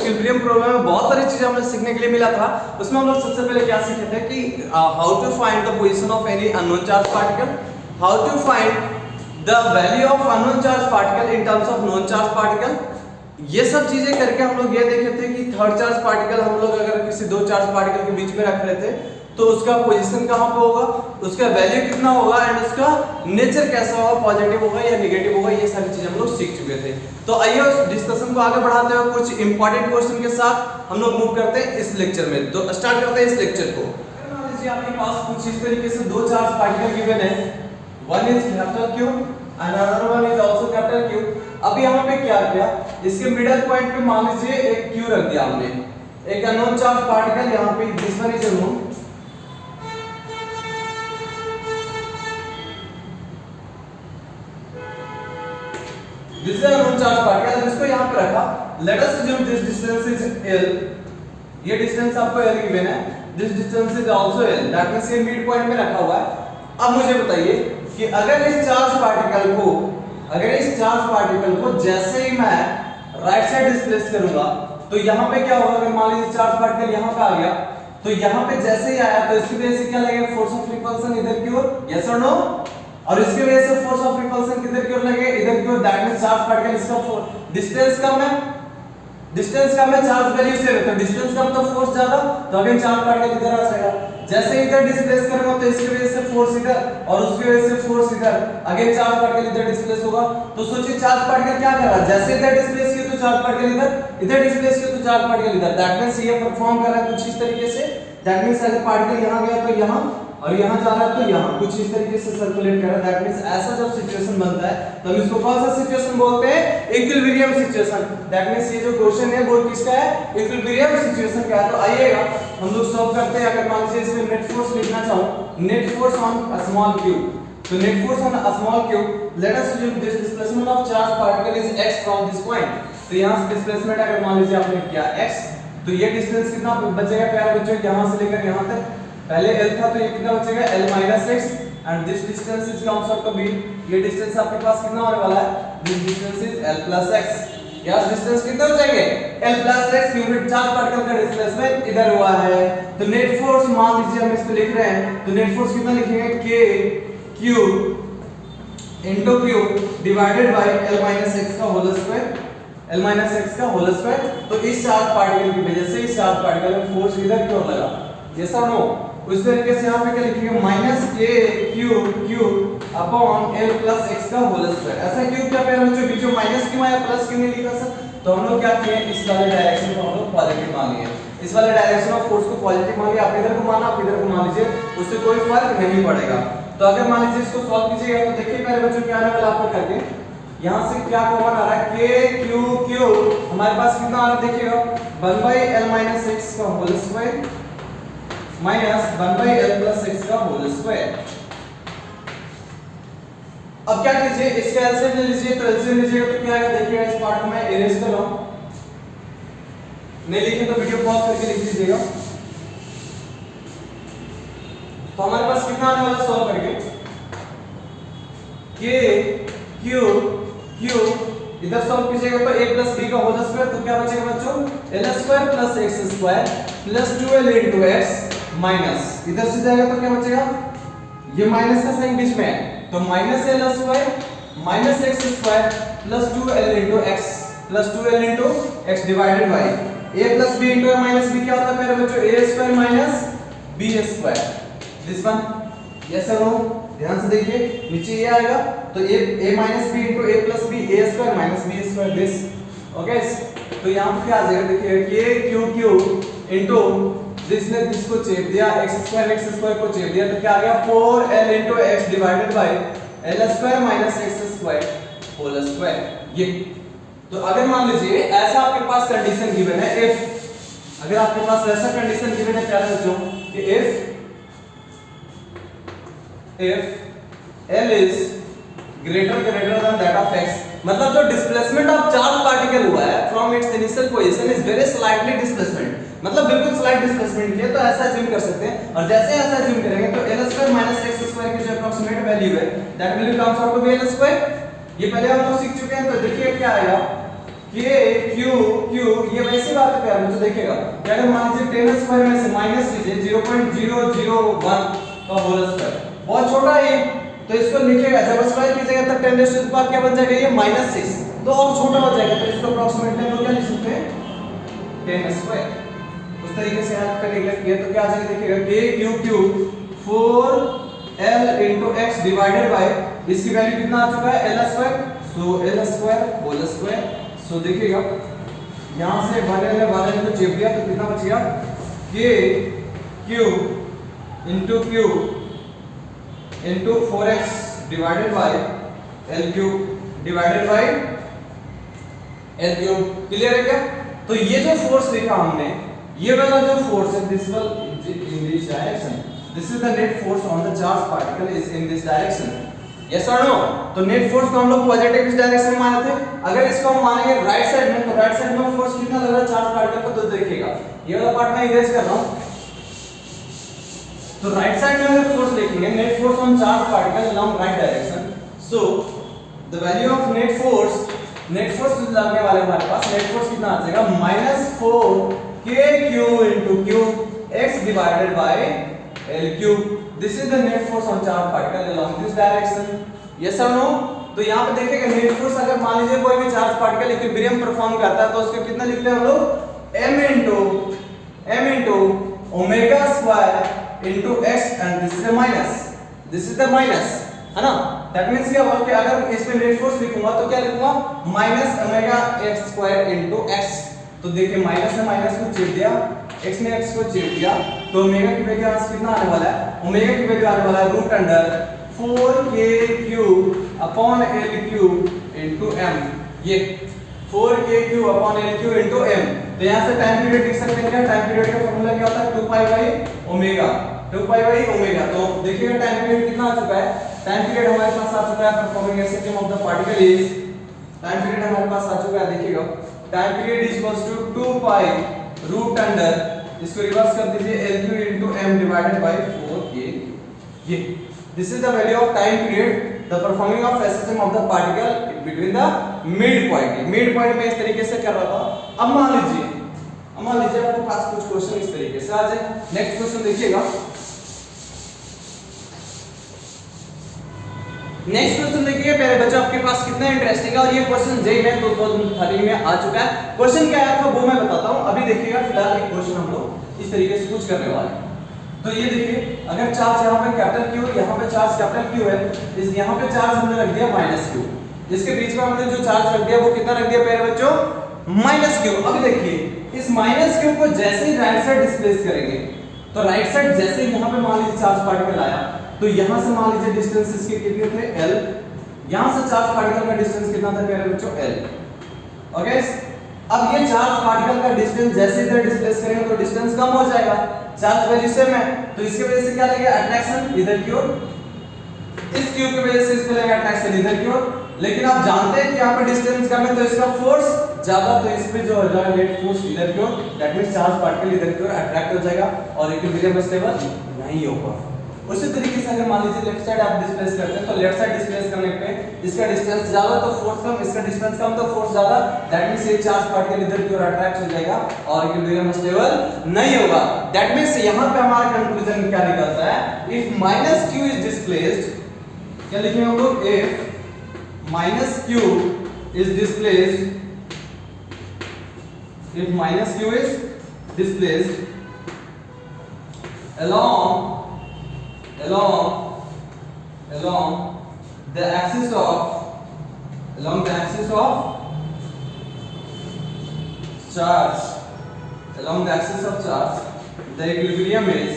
Equilibrium problem में बहुत सारी चीजें हमें सीखने के लिए मिला था। उसमें हम लोग सबसे पहले क्या सीखे थे कि how to find the position of any unknown charge particle, how to find the value of unknown charge particle in terms of known charge particle. ये सब चीजें करके हम लोग ये देखे थे कि थर्ड चार्ज पार्टिकल हम लोग अगर किसी दो चार्ज पार्टिकल के बीच में रख रहे थे तो उसका पोजीशन कहाँ पे होगा, उसका वैल्यू कितना होगा एंड उसका नेचर कैसा होगा, पॉजिटिव होगा या नेगेटिव होगा, ये सारी चीजें हम लोग सीख चुके थे। तो आइए उस डिस्कशन को आगे बढ़ाते हुए कुछ इंपॉर्टेंट क्वेश्चन के साथ हम लोग मूव करते हैं इस लेक्चर में। तो स्टार्ट करते हैं इस लेक्चर को। मान लीजिए आपके पास कुछ इस तरीके से दो चार्ज पार्टिकल गिवन है, one is capital Q and another one is also capital Q। अब यहाँ पे क्या किया, इसके मिडिल पॉइंट पे मान लीजिए एक Q रख दिया हमने, एक अननोन चार्ज पार्टिकल यहाँ पे this one is unknown, this is unknown charge particle. अब इसको यहाँ पे रखा, late us assume this distance is L, ये डिस्टेंस आपको L गिवन है, this distance is also L, that means ये मिड पॉइंट में रखा हुआ है। अब मुझे बताइए कि अगर इस चार्ज पार्टिकल को जैसे ही मैं राइट साइड डिस्प्लेस करूंगा तो यहाँ पे क्या होगा, अगर मान लीजिए चार्ज पार्टिकल यहाँ पे आ गया तो यहाँ पे जैसे ही आया तो इसकी वजह से क्या लगेगा, फोर्स ऑफ रिपल्सन इधर की ओर, यस और नो, और इसकी वजह से फोर्स ऑफ रिपल्सन किधर की ओर लगे, इधर की ओर, दैट मींस चार्ज पार्टिकल इसका डिस्टेंस कम है, चार्ज वैल्यू से, तो डिस्टेंस कम तो फोर्स ज्यादा, तो अगेन चार्ज पार्टिकल इधर आ जाएगा। जैसे इधर डिस्प्लेस करूंगा तो इसकी वजह से फोर्स इधर और उसकी वजह से फोर्स इधर, अगेन चार्ज पार्टिकल इधर डिस्प्लेस होगा। तो सोचिए चार्ज पार्टिकल क्या कर रहा है, जैसे इधर डिस्प्लेस किया तो चार्ज पार्टिकल इधर डिस्प्लेस किया तो चार्ज पार्टिकल इधर, दैट मींस ये परफॉर्म कर रहा है कुछ इस तरीके से। दैट मींस अगर पार्टिकल यहां गया तो यहां और यहां जा रहा है तो यहां, कुछ इस तरीके से सर्कुलेट कर रहा है। दैट मींस ऐसा जब सिचुएशन बनता है तो हम इसको कौन सा सिचुएशन बोलते हैं, इक्विलिब्रियम सिचुएशन। दैट मींस ये जो क्वेश्चन है वो किसका है, इक्विलिब्रियम सिचुएशन का है। तो आइएगा हम लोग सॉल्व करते हैं। अगर मान लीजिए इसमें नेट फोर्स लिखना चाहूं, net force on a small cube, तो net force on a small cube, let us assume this displacement of charge particle is x from this point. तो यहां से डिस्प्लेसमेंट अगर मान लीजिए आपने किया x, तो ये डिस्टेंस कितना बचेगा प्यारे बच्चों, यहां से लेकर यहां तक, पहले L था तो ये कितना बचेगा L - x and this distance is comes out to be, ये डिस्टेंस आपके पास कितना होने वाला है, this distance is L + x। यहां डिस्टेंस कितना बचेंगे L + x, unit charge particle का डिस्प्लेसमेंट इधर हुआ है। तो नेट फोर्स मान लीजिए हम इसको लिख रहे हैं, तो नेट फोर्स कितना लिखेंगे, k q into q divided by L - x का होल स्क्वायर, L - x का होल स्क्वायर। तो इस चार्ज पार्टिकल की वजह से इस चार्ज पार्टिकल में फोर्स किधर की ओर लगा, यस और नो। उस तरीके से यहाँ पे क्या लिखेंगे, -k अपॉन L + x का होल स्क्वायर। ऐसा क्यों क्या प्यारे बच्चों, बीच में माइनस क्यों आया, प्लस क्यों नहीं लिखा सर? तो हम लोग क्या किए, इस वाले डायरेक्शन को हम लोग पॉजिटिव मान लिए, इस वाले डायरेक्शन ऑफ फोर्स को पॉजिटिव मान लिया। आप इधर को माना, आप इधर को मान लीजिए, उससे कोई फर्क नहीं पड़ेगा। तो अगर मान लीजिए इसको सॉल्व कीजिएगा तो देखिए प्यारे बच्चों क्या आने वाला आपको करके, यहाँ से क्या कॉमन आ रहा है, k q हमारे पास कितना आ रहा है देखिएगा, 1/L - x का whole square minus 1/L + x का होल स्क्वायर। अब क्या कीजिए, इसका एलसीएम ले लीजिए, तो एलसीएम लीजिएगा तो क्या आएगा देखिएगा, इस पार्ट को मैं इरेज कर रहा हूं, नहीं लिखे तो वीडियो पॉज करके लिख लीजिएगा। तो हमारे पास कितना आने वाला सॉल्व करके, k q इधर सॉल्व कीजिएगा तो a + b का होल स्क्वायर, तो क्या बचेगा बच्चों, L² + x² + 2L * x minus, इधर से जाएगा तो क्या बचेगा, ये माइनस का साइन बीच में है, तो -L² - x² + 2L * x + 2L * x divided bye a + b * a - b क्या होता है मेरे बच्चों, a² - b², this one, yes और नो। ध्यान से देखिए नीचे ये आएगा तो a - b * a + b a² - b² this, okay. तो यहां पे क्या आ जाएगा देखिए, k q जिसने इसको चेप दिया x² को चेप दिया तो क्या आ गया, 4L * x divided by L² - x² whole square. ये तो अगर मान लीजिए ऐसा आपके पास कंडीशन गिवन है, इफ अगर आपके पास ऐसा कंडीशन गिवन है प्यारे बच्चों कि if L is greater than that of x, मतलब जो डिस्प्लेसमेंट ऑफ चार्ज पार्टिकल हुआ है from its initial position is very slightly displacement, मतलब बिल्कुल स्लाइट डिस्प्लेसमेंट किया, तो ऐसा अज्यूम कर सकते हैं। और जैसे ऐसा अज्यूम करेंगे तो L² - x² की जो अप्रोक्सीमेट वैल्यू है that value comes out to be L²। ये पहले हम लोग सीख चुके हैं, तो देखिए क्या आएगा, k q q ये वैसी बात है यार, मुझे देखिएगा कि अगर मान लीजिए 10 स्क्वायर में से माइनस कीजिए 0.001 का होल स्क्वायर, बहुत छोटा है तो इसको लिखिएगा, जब स्क्वायर कीजिएगा तब 10 रेज़ टू द पावर क्या बन जाएगा, ये -6 तो और छोटा हो जाएगा, तो इसको अप्रोक्सीमेटली हम लोग क्या लिख सकते हैं 10 स्क्वायर। उस तरीके से आप करेंगे तो क्या आ जाएगा, देखिएगा k q q 4l into x divided bye इसकी वैल्यू कितना आ चुका है l स्क्वायर, सो l स्क्वायर होल स्क्वायर। सो देखिएगा यहां से 1l को चेप दिया तो कितना बचेगा k q into q into 4x divided by l cube divided by l cube. Clear है क्या? तो ये जो फोर्स लिखा हमने, ये वाला जो फोर्स है दिस वाल in this direction, this is the net force on the charge particle is in this direction, yes और नो? तो नेट फोर्स को हम लोग पॉजिटिव इस डायरेक्शन में माने थे, अगर इसको हम मानेंगे राइट साइड में, तो राइट साइड में फोर्स कितना लग रहा है चार्ज पार्टिकल को, तो देखिएगा ये वाला पार्ट मैं इरेज कर रहा हूं, तो राइट साइड में अगर फोर्स लिखेंगे net force on charge particle along right direction, so the value of net force लगने वाले हमारे पास नेट फोर्स कितना आ जाएगा -4 kq into q x divided by l cube, this is the net force on charge particle along this direction, yes or no? तो यहाँ पे देखिएगा नेट फोर्स अगर मान लीजिए कोई भी चार्ज पार्टिकल इक्विलिब्रियम परफॉर्म करता है तो उसको कितना लिखते हैं हम लोग m into omega square into x and this is the minus है ना? दैट मींस क्या होगा कि अगर इसमें नेट फोर्स लिखूंगा तो क्या लिखूंगा minus omega x square into x, तो देखिए माइनस ने माइनस को चेप दिया, x ने x को चेप दिया, तो ओमेगा की वैल्यू आज कितना आने वाला है, ओमेगा की वैल्यू आने वाला है root under 4k³ upon l³ into m, ये 4k³ upon l³ into m। तो यहां से टाइम पीरियड लिख सकते हैं क्या, टाइम पीरियड का फार्मूला क्या होता है 2 pi by omega, 2 pi by omega. तो देखिएगा टाइम पीरियड कितना आ चुका है, टाइम पीरियड हमारे पास आ चुका है performing axis of the particle is, time period हमारे पास आ चुका है, देखिएगा time period is equals to 2 pi root under, इसको रिवर्स कर दीजिए l³ into m divided by 4k, ये this is the value of time period the performing of axis of the particle between the mid point में इस तरीके से कर रहा था। अब मान लीजिए आपके पास कुछ क्वेश्चन इस तरीके से आ जाए। नेक्स्ट क्वेश्चन देखिएगा, नेक्स्ट क्वेश्चन देखिए पहले बच्चों आपके पास कितना इंटरेस्टिंग है, और ये क्वेश्चन जेईई में 2013 में आ चुका है। क्वेश्चन क्या आया था वो मैं बताता हूं, अभी देखिएगा फिलहाल एक क्वेश्चन हम लोग इस तरीके से कुछ करने वाले हैं। तो ये देखिए अगर चार्ज यहाँ पे कैपिटल Q, यहाँ पे चार्ज कैपिटल Q है, इस यहाँ पे चार्ज हमने रख दिया -Q, इसके बीच में हमने जो चार्ज रख दिया वो कितना रख दिया प्यारे बच्चों -Q। अब देखिए इस -Q को जैसे ही राइट साइड डिस्प्लेस करेंगे, तो राइट साइड जैसे ही यहाँ पे मान लीजिए चार्ज पार्टिकल आया, तो यहां से मान लीजिए डिस्टेंस इसके कितने थे l, यहां से चार्ज पार्टिकल का डिस्टेंस कितना था प्यारे बच्चों l, ओके। अब ये चार्ज पार्टिकल का डिस्टेंस जैसे इधर डिस्प्लेस करेंगे तो डिस्टेंस कम हो जाएगा, चार्ज वैल्यू सेम है, तो इसकी वजह से क्या लगेगा अट्रैक्शन इधर की ओर, इस क्यू की वजह से इसको लगेगा अट्रैक्शन इधर की ओर। लेकिन आप जानते हैं कि यहाँ पे डिस्टेंस कम है तो इसका फोर्स ज्यादा, तो इस पे जो हो जाएगा नेट फोर्स इधर की ओर, दैट मींस चार्ज पार्टिकल इधर की ओर अट्रैक्ट हो जाएगा और इक्विलिब्रियम स्टेबल नहीं होगा। उसी तरीके से अगर मान लीजिए लेफ्ट साइड आप डिस्प्लेस करते हैं, तो लेफ्ट साइड डिस्प्लेस करने पे इसका डिस्टेंस ज्यादा तो फोर्स कम, इसका डिस्टेंस कम तो फोर्स ज्यादा, दैट मींस ये चार्ज पार्टिकल इधर की ओर अट्रैक्ट हो जाएगा और इक्विलिब्रियम स्टेबल नहीं होगा। दैट मींस यहां पे हमारा कंक्लूजन क्या निकलता है, इफ -q इज डिस्प्लेस्ड, क्या लिखेंगे हम लोग, if -q is displaced, if -q is displaced along the axis of charge, the equilibrium is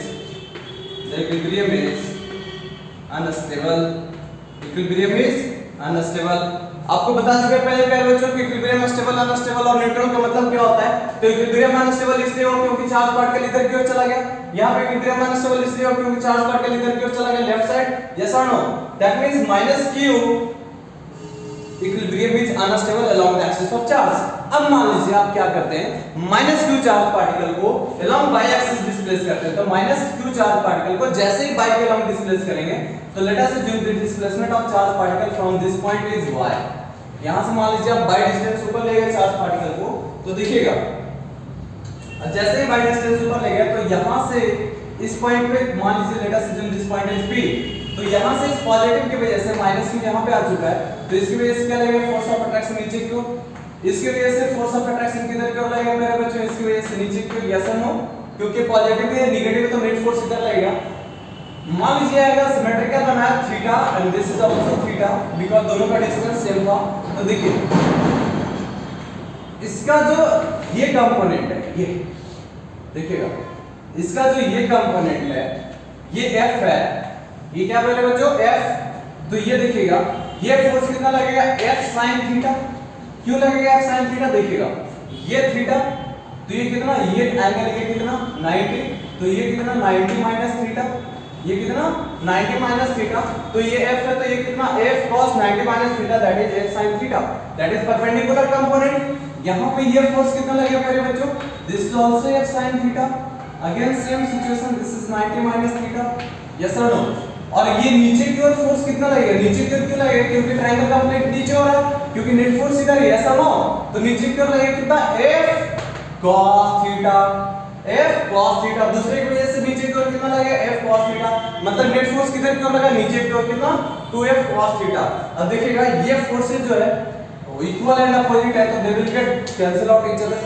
unstable। आपको बता चुके पहले प्यारे बच्चों कि इक्विलिब्रियम अनस्टेबल और न्यूट्रल का मतलब क्या होता है। तो इक्विलिब्रियम अनस्टेबल इसलिए हो क्योंकि चार्ज पार्टिकल इधर की ओर चला गया, यहाँ पे इक्विलिब्रियम अनस्टेबल इसलिए हो क्योंकि चार्ज पार्टिकल इधर की ओर चला गया लेफ्ट साइड, यस और no. That means -q equilibrium is unstable along the axis of charge. अब मान लीजिए आप क्या करते हैं, -q चार्ज पार्टिकल को अलोंग बाई एक्सिस डिस्प्लेस करते हैं, तो -q चार्ज पार्टिकल को जैसे ही बाई के अलोंग डिस्प्लेस करेंगे, तो let us assume the displacement of charge particle from this point is y, यहां से मान लीजिए आप बाई डिस्टेंस ऊपर ले गए चार्ज पार्टिकल को, तो देखिएगा जैसे ही बाई डिस्टेंस ऊपर ले गया तो यहां से इस पॉइंट पे मान लीजिए late us assume this point is P, तो यहां से इस पॉजिटिव की वजह से माइनस Q यहां पे आ चुका है, तो इसकी वजह से क्या लगेगा फोर्स ऑफ अट्रैक्शन नीचे की ओर, इसकी वजह से फोर्स ऑफ अट्रैक्शन किधर की ओर लगेगा मेरे बच्चों, इसकी वजह से नीचे की ओर, यस और नो, क्योंकि पॉजिटिव है नेगेटिव है तो नेट फोर्स इधर लगेगा। मान लीजिए अगर सिमेट्रिकल बनाया theta and this is also theta because दोनों का डिस्टेंस सेम था, तो देखिए इसका जो ये कंपोनेंट है, ये देखिएगा इसका जो ये कंपोनेंट है ये F है, ये क्या बोले बच्चों F, तो ये देखिएगा ये फोर्स कितना लगेगा F sin थीटा, क्यों लगेगा F sin थीटा, देखिएगा ये थीटा तो ये कितना, ये एंगल ये कितना 90, तो ये कितना 90 माइनस थीटा, ये कितना 90 माइनस थीटा, तो ये F है तो ये कितना F cos 90 minus theta that is F sin theta, that is perpendicular component. यहां पे ये फोर्स कितना लगेगा मेरे बच्चों, this is also F sin theta, again same situation, this is 90 minus theta, yes और नो। और ये नीचे की ओर फोर्स कितना लगेगा, नीचे की ओर क्यों लगेगा, क्योंकि ट्रायंगल का प्लेट नीचे हो रहा है, क्योंकि नेट फोर्स इधर है, यस और नो, तो नीचे की ओर लगेगा कितना F cos theta, F cos theta, दूसरे की वजह से नीचे की ओर कितना लगेगा F cos थीटा, मतलब नेट फोर्स किधर की ओर लगा, नीचे की ओर कितना 2F cos थीटा। अब देखिएगा ये फोर्सेस जो है वो इक्वल एंड अपोजिट है, तो they will get cancel out each other,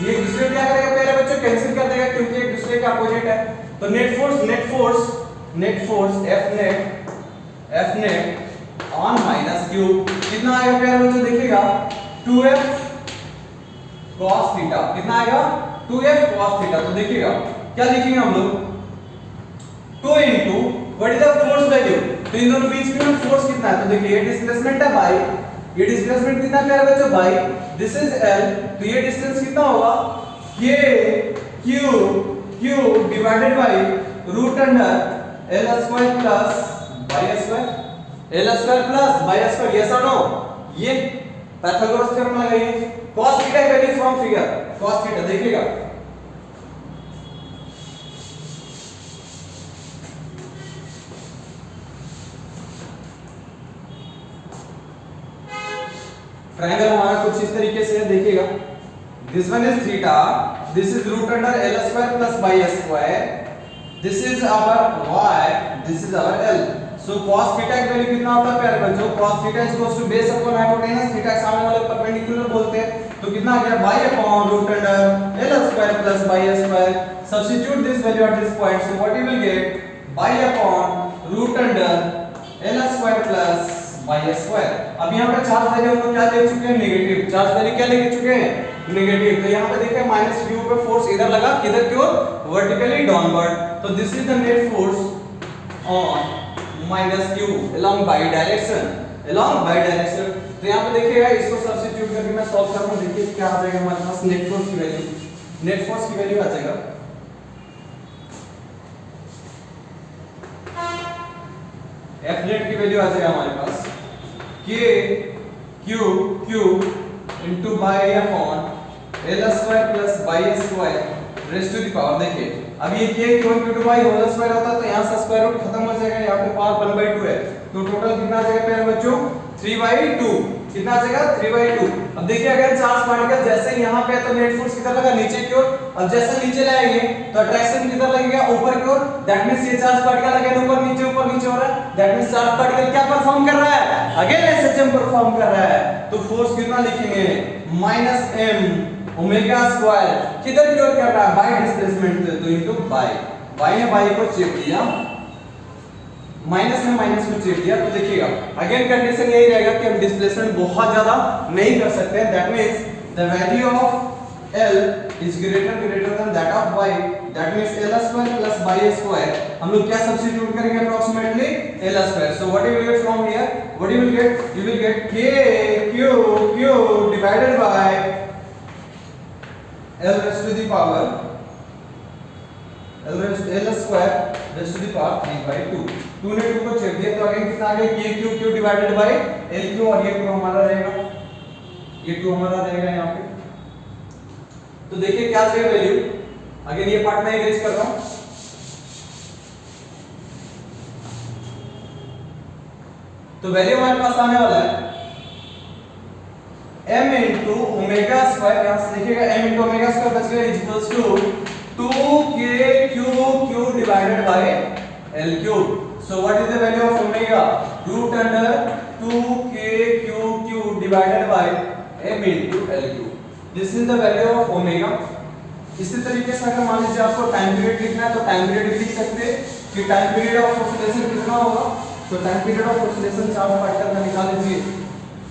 ये एक दूसरे को क्या करेगा पहले बच्चों कैंसिल कर देगा क्योंकि एक दूसरे के अपोजिट है, तो net force F net on minus Q कितना आएगा प्यारे बच्चों, देखिएगा 2F cos थीटा, कितना आएगा 2F cos थीटा, तो देखिएगा क्या लिखेंगे हम लोग 2 into what is the force value, तो इन दोनों बीच में फोर्स कितना है, तो देखिए ये डिस्प्लेसमेंट है बाई, ये डिस्प्लेसमेंट कितना प्यारे बच्चों बाई, दिस इज L, तो ये डिस्टेंस कितना होगा K Q divided by root under L square plus y square, L square plus y square, yes और नो, ये पाइथागोरस थ्योरम लगाइए, cos theta value from figure, cos theta देखिएगा triangle हमारा कुछ इस तरीके से है, देखिएगा this one is theta, this is root under L square plus y square, this is our y, this is our L, so cos theta की value कितना होता है प्यारे बच्चों, cos theta is equal to base upon hypotenuse, theta के सामने वाले perpendicular बोलते हैं, तो कितना आ गया y upon root under L square plus y square, substitute this value at this point, so what you will get y upon root under L square plus y square. अब यहां पे चार्ज वैल्यू हम लोग क्या ले चुके हैं, negative, charge value क्या लेके चुके हैं नेगेटिव, तो यहां पे देखिए माइनस Q पे फोर्स इधर लगा, किधर की ओर वर्टिकली डाउनवर्ड, तो this is the net force on minus Q along by direction, तो यहां पे देखिएगा इसको सब्स्टिट्यूट करके मैं सॉल्व कर रहा हूं, देखिए क्या आ जाएगा हमारे पास नेट फोर्स की वैल्यू आ जाएगा F net की वैल्यू आ जाएगा हमारे पास K Q into y upon L square plus y square raise to the power, देखिए अब ये K Q into y whole square होता है तो यहां से स्क्वायर रूट खत्म हो जाएगा, यहां पे पावर 1/2 है, तो टोटल कितना आ जाएगा प्यारे बच्चों 3/2, कितना आ जाएगा 3/2। अब देखिए अगर चार्ज पार्टिकल जैसे यहां पे है तो नेट फोर्स किधर लगा नीचे की ओर, अब जैसे नीचे लाएंगे तो अट्रैक्शन किधर लगेगा ऊपर की ओर, दैट मींस ये चार्ज पार्टिकल अगेन ऊपर नीचे हो रहा है, दैट मींस चार्ज पार्टिकल क्या परफॉर्म कर रहा है, अगेन SHM परफॉर्म कर रहा है, तो फोर्स कितना लिखेंगे -m ओमेगा स्क्वायर किधर की ओर कर रहा है बाय डिस्प्लेसमेंट, तो इनटू बाय ने बाय को चेक दिया, माइनस में माइनस को चेक दिया, तो देखिएगा अगेन कंडीशन यही रहेगा कि हम डिस्प्लेसमेंट बहुत ज्यादा नहीं कर सकते हैं, that means the value of L is greater than that of y, that means L square plus y square, हम लोग क्या सब्स्टिट्यूट करेंगे approximately L square, so what you will get from here, you will get K Q divided by L raised to the power L square raised to the power 3/2, 2 ने 2 को check दिया तो again कितना आ गया K Q divided by L Q, और ये 2 हमारा रहेगा, यहाँ पे, तो देखिए क्या चाहिए वैल्यू, अगेन ये पार्ट मैं इरेज कर रहा हूं, तो वैल्यू हमारे पास आने वाला है m into ओमेगा स्क्वायर, यहां से देखिएगा m into ओमेगा स्क्वायर बच गया equals to 2kq divided by l cube. So what is the value of omega? Root under 2kq divided by m into l cube. This is the value of omega. इसी तरीके से अगर मान लीजिए आपको time period लिखना है तो टाइम पीरियड लिख सकते हैं कि टाइम पीरियड ऑफ ऑसिलेशन कितना होगा. तो time period of oscillation charge particle का निकाल लीजिए.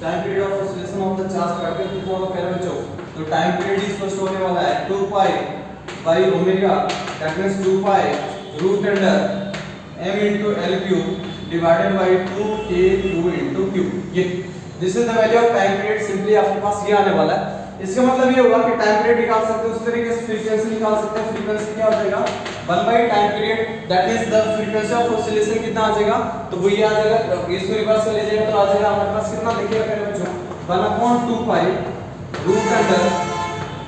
Time period of oscillation of the charge particle कितना होगा प्यारे बच्चों? तो टाइम पीरियड इक्वल होने वाला है 2 pi by omega, that means 2 pi root under m into l cube divided by 2k2 into q. ये this is the value of time period. Simply आपके पास ये आने वाला है. इसका मतलब ये होगा कि टाइम पीरियड निकाल सकते हैं, उस तरीके से फ्रीक्वेंसी निकाल सकते हैं. फ्रीक्वेंसी क्या हो जाएगा 1 by time period, that means the frequency of oscillation कितना आ जाएगा? तो वो ये आ जाएगा, इसको रिवर्स कर लीजिएगा तो आ जाएगा हमारे पास कितना, देखिएगा पहले बच्चों 1/2 pi root under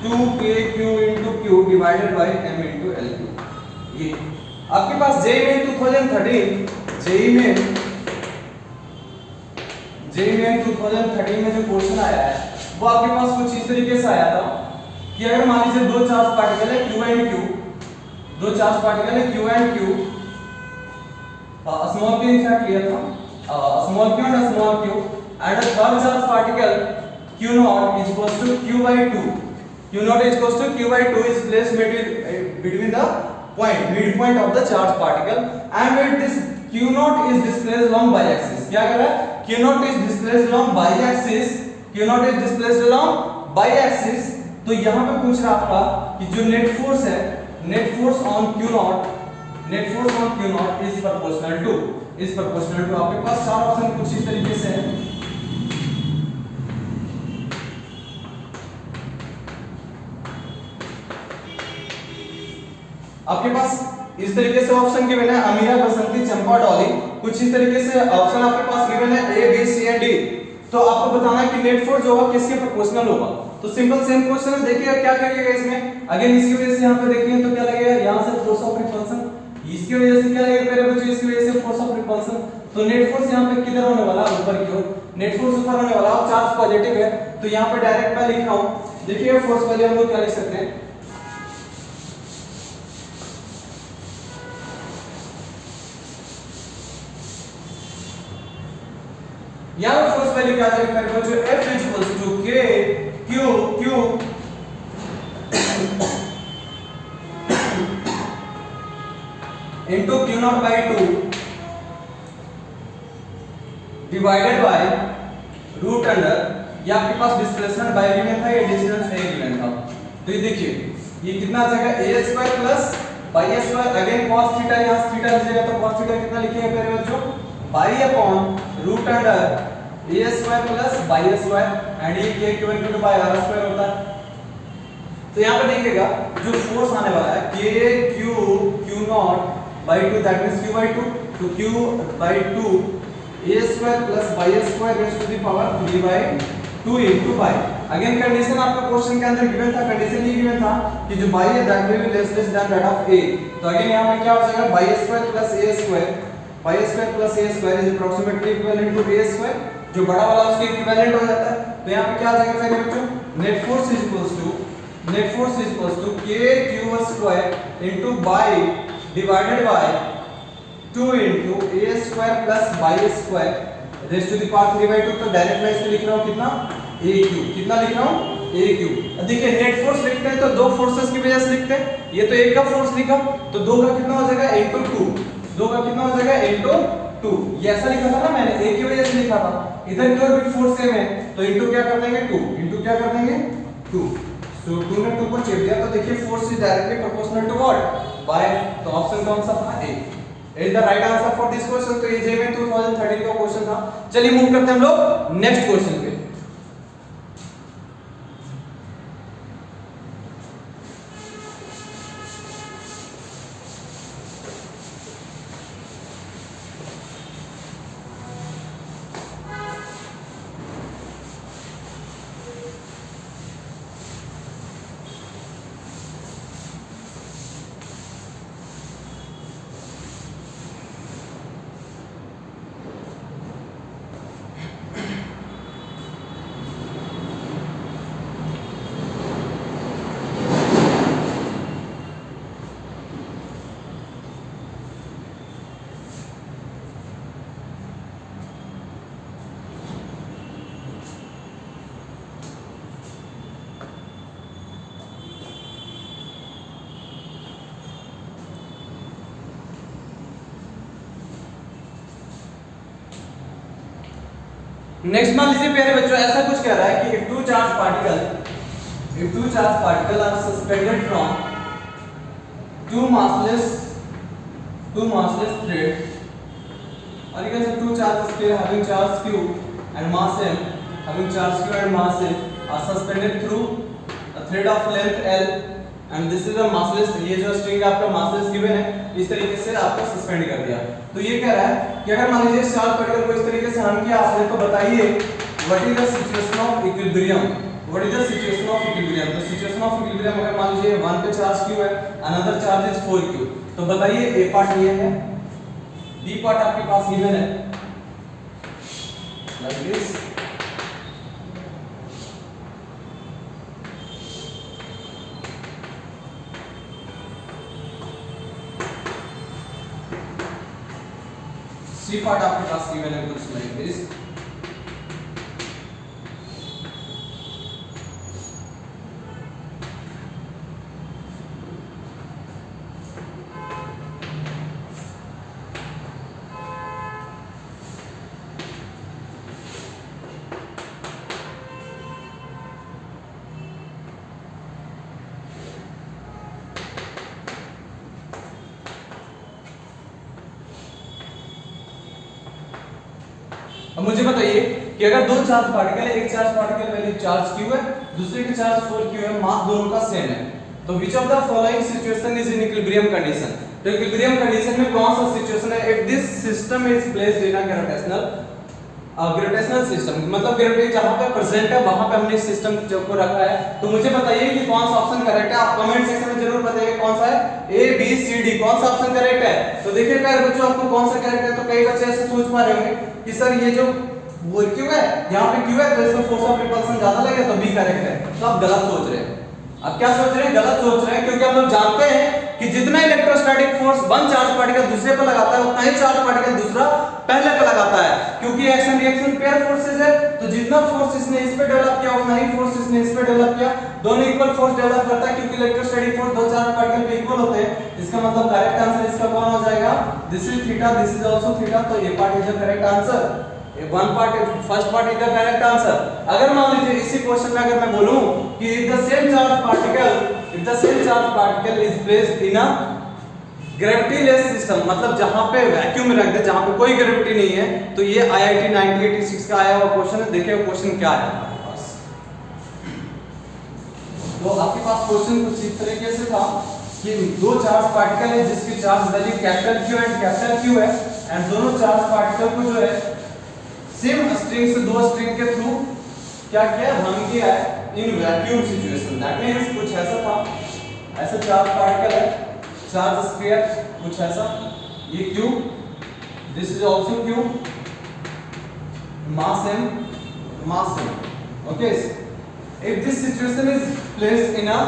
2kq into q divided by m into l cube. ये आपके पास जेईई में 2013 में जो क्वेश्चन आया है वो आपके पास कुछ इस तरीके से आया था कि अगर मान लीजिए दो चार्ज पार्टिकल है q एंड q, दो चार्ज पार्टिकल है q and q, small q in fact लिया था, small q and small q, and a third charge particle q not is equals to q by 2. q not is equals to q by 2 is placed between the point, midpoint of the charge particle, and with this q not is displaced along y axis. क्या कर रहा है? q not is displaced along y axis, q not is displaced along y axis. तो यहाँ पे पूछ रहा था कि जो नेट फोर्स है, net force on q not, net force on q not is proportional to, आपके पास चार ऑप्शन कुछ इस तरीके से है. आपके पास इस तरीके से ऑप्शन गिवन है अमीरा, बसंती, चंपा, डॉली. कुछ इस तरीके से ऑप्शन आपके पास गिवन है A B C and D. तो आपको बताना है कि नेट फोर्स जो होगा किसके प्रोपोर्शनल होगा. तो सिंपल सेम क्वेश्चन है, देखिएगा क्या करिएगा इसमें. अगेन इसकी वजह से यहां पे देखिए तो क्या लगेगा, यहां से फोर्स ऑफ रिपल्सन, इसकी वजह से क्या लगेगा मेरे बच्चों, इसकी वजह से फोर्स ऑफ रिपल्सन. तो नेट फोर्स यहां पे किधर होने वाला, ऊपर की ओर. नेट फोर्स ऊपर होने वाला और चार्ज पॉजिटिव है तो यहां पे डायरेक्ट मैं लिख रहा हूं. देखिए फोर्स वैल्यू हम लोग क्या लिख सकते हैं, यहाँ पे फोर्स वैल्यू क्या आ जाएगा मेरे बच्चों, F equals to K Q into Q not by 2 divided by root under, ये आपके पास डिस्प्लेसमेंट बाय गिवन था, ये डिस्टेंस a गिवन था. तो ये देखिए ये कितना आ जाएगा a square plus y square, again cos theta, यहाँ थीटा लीजिएगा तो cos थीटा कितना लिखेंगे मेरे बच्चों, pi upon root under a square plus y square, and ये k q into y r square होता है. तो यहाँ पे देखिएगा जो फोर्स आने वाला है k q not by 2, that means q by 2, तो q by 2 a square plus y square raise to the power 3 by 2 into y. Again condition आपका क्वेश्चन के अंदर गिवन था, कंडीशन ये गिवन था कि जो y है that will be less than that of a. तो अगेन यहाँ पे क्या हो जाएगा y square plus a square, y square plus a square is approximately equivalent to a square, जो बड़ा वाला उसके इक्विवेलेंट हो जाता है. तो यहाँ पे क्या आ जाएगा मेरे बच्चों, net force is equals to k q square into y divided by 2 into a square plus y square raise to the power 3 by 2. तो डायरेक्ट मैं इसको लिख रहा हूँ कितना, aq, कितना लिख रहा हूँ aq. देखिए नेट फोर्स लिखते हैं तो दो फोर्सेस की वजह से लिखते हैं. ये तो एक का फोर्स लिखा तो दो का कितना हो जाएगा into 2, दो का कितना हो जाएगा into 2. ये ऐसा लिखा था ना मैंने, a की वजह से लिखा था. इधर की ओर भी फोर्स सेम है तो into क्या कर देंगे 2, into क्या कर देंगे 2. सो 2 ने 2 को चेप दिया तो देखिए force is directly proportional to what, by. तो ऑप्शन कौन सा था, A is the right answer for this question. तो ये जे में 2013 का क्वेश्चन था. चलिए मूव करते हैं हम लोग नेक्स्ट क्वेश्चन पे. नेक्स्ट मान लीजिए प्यारे बच्चों ऐसा कुछ कह रहा है कि if two charged particles are suspended from two massless thread, or you can say two charged sphere having charge q and mass m, are suspended through a thread of length l, and this is a massless, ये जो string आपका massless given है, इस तरीके से आपको suspend कर दिया। तो ये कह रहा है कि अगर मान लीजिए चार्ज पार्टिकल को इस तरीके से हल किया आपने, तो बताइए what is the situation of equilibrium. तो सिचुएशन ऑफ इक्विलिब्रियम अगर मान लीजिए 1 पे चार्ज q है, अनदर चार्ज इज 4q, तो बताइए ए पार्ट ये है, बी पार्ट आपके पास गिवन है लाइक दिस, सी पार्ट आपके पास गिवन है कुछ लाइक दिस। अब मुझे बताइए कि अगर दो चार्ज पार्टिकल है, एक charge particle value charge q है, दूसरे की चार्ज 4q है, मास दोनों का सेम है, तो which of the following situation is in equilibrium condition. तो इक्विलिब्रियम कंडीशन में कौन सा सिचुएशन है? If this system is placed in a gravitational system, मतलब ग्रेविटी जहां पे प्रेजेंट है वहां पे हमने सिस्टम को रखा है। तो मुझे बताइए कि कौन सा ऑप्शन करेक्ट है, आप कमेंट सेक्शन में जरूर बताइए कौन सा है, ए बी सी डी, कौन सा ऑप्शन करेक्ट है। तो देखिए प्यारे बच्चों आपको कौन सा करेक्ट है, तो कई बच्चे ऐसे सोच पा रहे होंगे कि सर ये जो वो क्यों है, यहाँ पे क्यों है, तो इसमें फोर्स ऑफ रिपल्सन ज्यादा लगेगा तो बी करेक्ट है। तो आप गलत सोच रहे हैं। अब क्या सोच रहे हैं? गलत सोच रहे हैं, क्योंकि हम लोग जानते हैं कि जितना electrostatic force one charge particle दूसरे पर लगाता है उतना ही चार्ज पार्टिकल दूसरा पहले पर लगाता है, क्योंकि एक्शन रिएक्शन पेयर फोर्सेस है। तो जितना फोर्स इसने इस पे डेवलप किया उतना ही फोर्स इसने इस पे डेवलप किया, दोनों इक्वल फोर्स डेवलप करता है, क्योंकि इलेक्ट्रोस्टैटिक फोर्स दो चार्ज पार्टिकल पे इक्वल होते हैं। इसका मतलब करेक्ट आंसर इसका कौन हो जाएगा? This is theta, this is also theta, तो A part is the correct answer. One part first part is the correct answer. अगर मान लीजिए इसी क्वेश्चन में अगर मैं बोलूं कि if the same charge particle is placed in a gravityless system, मतलब जहां पे वैक्यूम में रख दे, जहां पे कोई ग्रेविटी नहीं है, तो ये IIT 1986 का आया हुआ क्वेश्चन है। देखिए क्वेश्चन क्या है आपके पास। तो आपके पास क्वेश्चन कुछ इस तरीके से था कि दो चार्ज पार्टिकल है जिसकी charge value capital Q and capital Q है, एंड दोनों चार्ज पार्टिकल को जो है सेम स्ट्रिंग से दो स्ट्रिंग के थ्रू क्या किया, हम किया है in vacuum situation. That means कुछ ऐसा था, ऐसा चार्ज पार्टिकल है, चार्ज स्फीयर कुछ ऐसा, ये Q, this is also Q, mass m, okay. If this situation is placed in a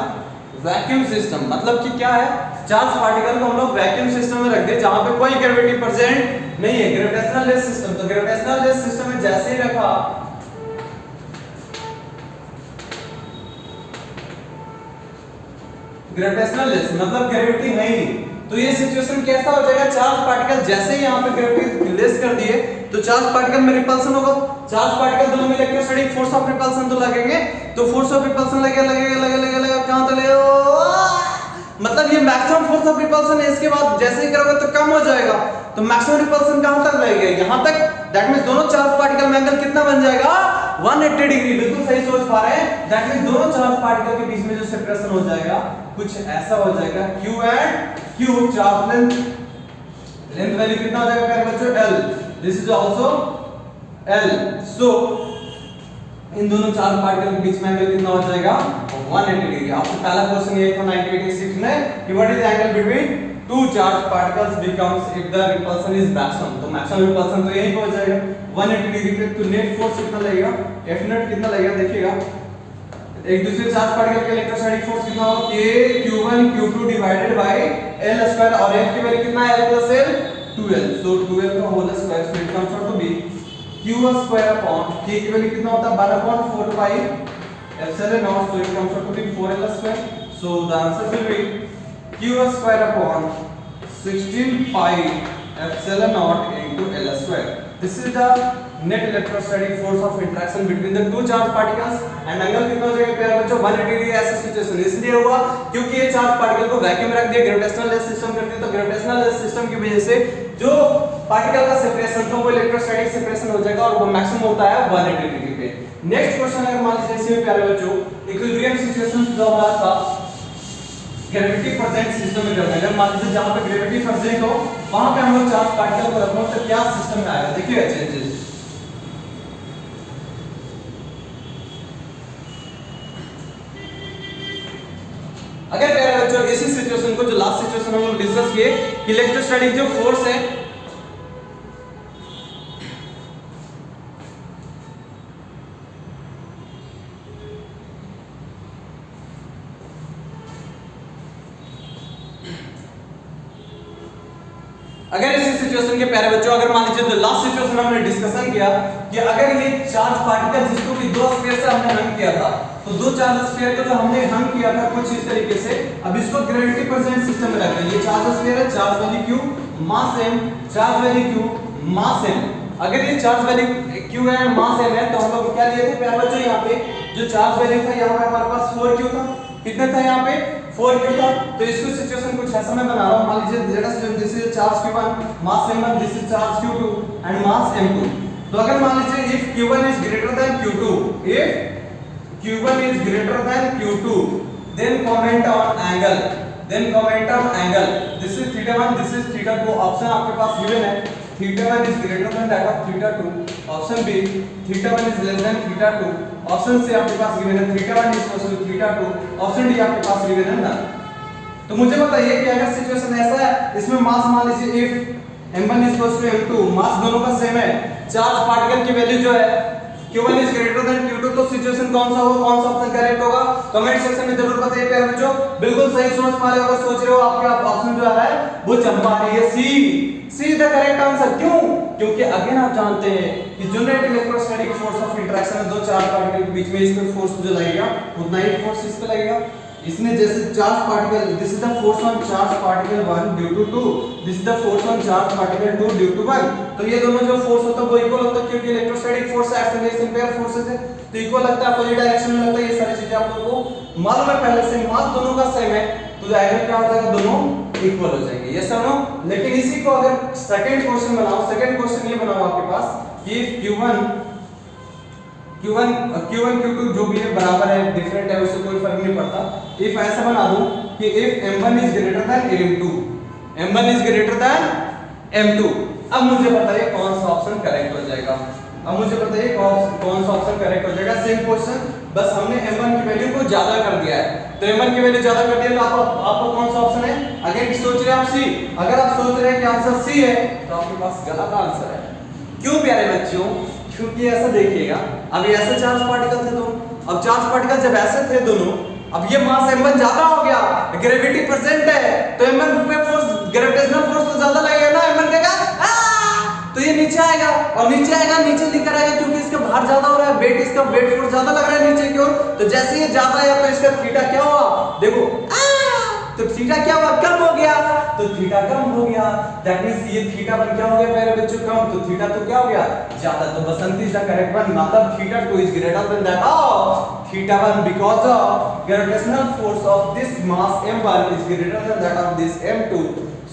vacuum system, मतलब कि क्या है, चार्ज पार्टिकल को हम लोग वैक्यूम सिस्टम में रख दे जहां पे कोई ग्रेविटी प्रेजेंट नहीं है, ग्रेविटेशनल लेस सिस्टम। तो ग्रेविटेशनल लेस सिस्टम में जैसे ही रखा, ग्रेविटेशनल लेस मतलब ग्रेविटी है ही नहीं, तो ये सिचुएशन कैसा हो जाएगा, चार्ज पार्टिकल जैसे ही यहाँ पे ग्रेविटी लेस कर दिए तो चार्ज पार्टिकल में रिपल्सन होगा, चार्ज पार्टिकल दोनों में इलेक्ट्रोस्टैटिक फोर्स ऑफ रिपल्सन तो लगेंगे, तो फोर्स ऑफ रिपल्सन लगेगा कहां तक लगेगा, मतलब ये मैक्सिमम फोर्स ऑफ रिपल्सन है। इसके बाद जैसे ही करोगे तो कम हो जाएगा, तो मैक्सिमम रिपल्सन कहां तक लगेगा, यहां तक। दैट मींस दोनों चार्ज पार्टिकल में एंगल कितना बन जाएगा, 180 डिग्री। बिल्कुल सही सोच पा रहे हैं। दैट मींस दोनों चार्ज पार्टिकल के बीच में जो सेपरेशन हो जाएगा कुछ ऐसा हो जाएगा, Q and Q, charge length value कितना हो जाएगा प्यारे बच्चों, L, this is also L। सो इन दोनों चार्ज पार्टिकल के बीच में एंगल कितना हो जाएगा, 180 डिग्री। आपसे पहला क्वेश्चन ये था 1986 में कि what is the angle between two charge particles becomes if the repulsion is maximum. तो मैक्सिमम रिपल्सन तो यही हो जाएगा 180 डिग्री पे। तो नेट फोर्स कितना लगेगा, F नेट कितना लगेगा, देखिएगा एक दूसरे चार्ज पार्टिकल के इलेक्ट्रोस्टैटिक फोर्स कितना होगा, K Q1 Q2 divided by L square, और F की वैल्यू कितना है, L + L 2L। So 2L का whole square, so it comes out to be Q square upon K की वैल्यू कितना होता है, 1/4 pi epsilon naught, so it comes out to be 4L square. So the answer will be Q square upon 16 pi epsilon naught into L square. This is the net electrostatic force of interaction between the two charge particles and angle कितना हो जाएगा प्यारे बच्चों 180 degree. ऐसा situation इसलिए हुआ क्योंकि ये चार्ज पार्टिकल को वैक्यूम में रख दिया, ग्रेविटेशनल लेस सिस्टम कर दिया, तो ग्रेविटेशनल लेस सिस्टम की वजह से जो पार्टिकल का सेपरेशन था वो इलेक्ट्रोस्टैटिक सेपरेशन हो जाएगा और वो मैक्सिमम होता है 180 डिग्री पे। नेक्स्ट क्वेश्चन अगर मान लीजिए इसमें प्यारे बच्चों इक्विलिब्रियम सिचुएशन जो हमारा था ग्रेविटी प्रेजेंट सिस्टम में करना है। अगर मान लीजिए जहां पे ग्रेविटी प्रेजेंट हो वहां पे हम लोग चार्ज पार्टिकल को रखना तो क्या सिस्टम में आएगा, देखिए चेंजेस। अगर प्यारे बच्चों इसी सिचुएशन को जो लास्ट सिचुएशन हम लोग डिस्कस किए इलेक्ट्रोस्टैटिक जो फोर्स है अगर इसी सिचुएशन के प्यारे बच्चों अगर मान लीजिए तो लास्ट सिचुएशन हमने डिस्कशन किया कि अगर ये चार्ज पार्टिकल जिसको कि दो स्फीयर से हमने हंग किया था तो दो चार्ज स्फीयर को जो हमने हंग किया था कुछ इस तरीके से, अब इसको ग्रेविटी प्रेजेंट सिस्टम में रखते हैं। ये चार्ज स्फीयर है, charge value q mass m, charge value q mass m। अगर ये चार्ज वैल्यू q है मास m है तो हम लोग क्या लिए थे प्यारे बच्चों यहाँ पे जो चार्ज वैल्यू था यहाँ पे हमारे पास 4q था, कितना था यहाँ पे 4q था। तो इसको सिचुएशन कुछ ऐसा मैं बना रहा हूँ, मान लीजिए let us this is charge q1 mass m1 this is charge q2 and mass m2। तो अगर मान लीजिए if q1 is greater then q2, if q1 is greater than q2 then comment on angle, then comment on angle, this is theta 1 this is theta 2। Option आपके पास given है theta 1 is greater than that of theta 2, option B theta 1 is less than theta 2, option C आपके पास given है theta 1 is equal to theta 2, option D आपके पास given है ना। तो मुझे बताइए कि अगर सिचुएशन ऐसा है इसमें मास मान लीजिए if m1 is equal to m2 मास दोनों का सेम है, चार्ज पार्टिकल की वैल्यू जो है q1 is greater than q2 तो सिचुएशन कौन सा होगा, कौन सा ऑप्शन करेक्ट होगा कमेंट सेक्शन में जरूर बताइए प्यारे बच्चों। बिल्कुल सही सोच पा रहे हो, सोच रहे हो आपका ऑप्शन जो है वो चंपा है, ये सी द करेक्ट आंसर। क्यों? क्योंकि अगेन आप जानते हैं कि जो net electrostatic force of interaction है दो चार्ज पार्टिकल के बीच में इसमें फोर्स जो लगेगा उतना ही फोर्स इस पे लगेगा। इसने जैसे charge particle this is the force on charge particle 1 due to 2, this is the force on charge particle 2 due to 1। तो ये दोनों जो फोर्स होता है वो इक्वल होता है क्योंकि electrostatic force acceleration pair forces है तो इक्वल लगता है, अपोजिट डायरेक्शन में लगता है। ये सारी चीजें आप लोगों को मालूम है पहले से, मास दोनों का सेम है तो एंगल क्या हो जाएगा, दोनों इक्वल हो जाएंगे। यस और नो। लेकिन इसी को अगर सेकंड क्वेश्चन बनाओ, सेकंड क्वेश्चन ये बनाओ आपके पास कि Q1 Q2 जो भी है बराबर है डिफरेंट है उससे कोई फर्क नहीं पड़ता। इफ ऐसा बना दूं कि if m1 is greater than m2, m1 is greater than m2, अब मुझे बताइए कौन सा ऑप्शन करेक्ट हो जाएगा, अब मुझे बताइए कौन सा ऑप्शन करेक्ट हो जाएगा। सेम क्वेश्चन बस हमने m1 की वैल्यू को ज्यादा कर दिया है, तो m1 की वैल्यू ज्यादा कर दिया तो आपको कौन सा ऑप्शन है, अगर सोच रहे हैं आप सी, अगर आप सोच रहे हैं कि आंसर सी है तो आपके पास गलत आंसर है। क्यों प्यारे बच्चों? क्योंकि ऐसा देखिएगा अब ये ऐसे चार्ज पार्टिकल थे दोनों, अब चार्ज पार्टिकल जब ऐसे थे दोनों, अब ये मास m1 ज्यादा हो गया, ग्रेविटी प्रेजेंट है तो m1 पे फोर्स ग्रेविटेशनल फोर्स तो ज्यादा लगेगा ना, m1 कहेगा तो ये नीचे आएगा और नीचे आएगा, नीचे लेकर आएगा क्योंकि इसका भार ज्यादा हो रहा है, वेट इसका वेट फोर्स ज्यादा लग रहा है नीचे की ओर, तो जैसे ये ज्यादा आया तो इसका थीटा क्या हुआ, देखो तो थीटा क्या हुआ, कम हो गया, तो थीटा कम हो गया, दैट मींस ये थीटा 1 क्या हो गया मेरे बच्चों कम, तो थीटा तो क्या हो गया ज्यादा, तो बसंत इज द करेक्ट वन, मतलब theta 2 is greater then that of theta 1 because of gravitational force of this mass m1 is greater then that of this m2।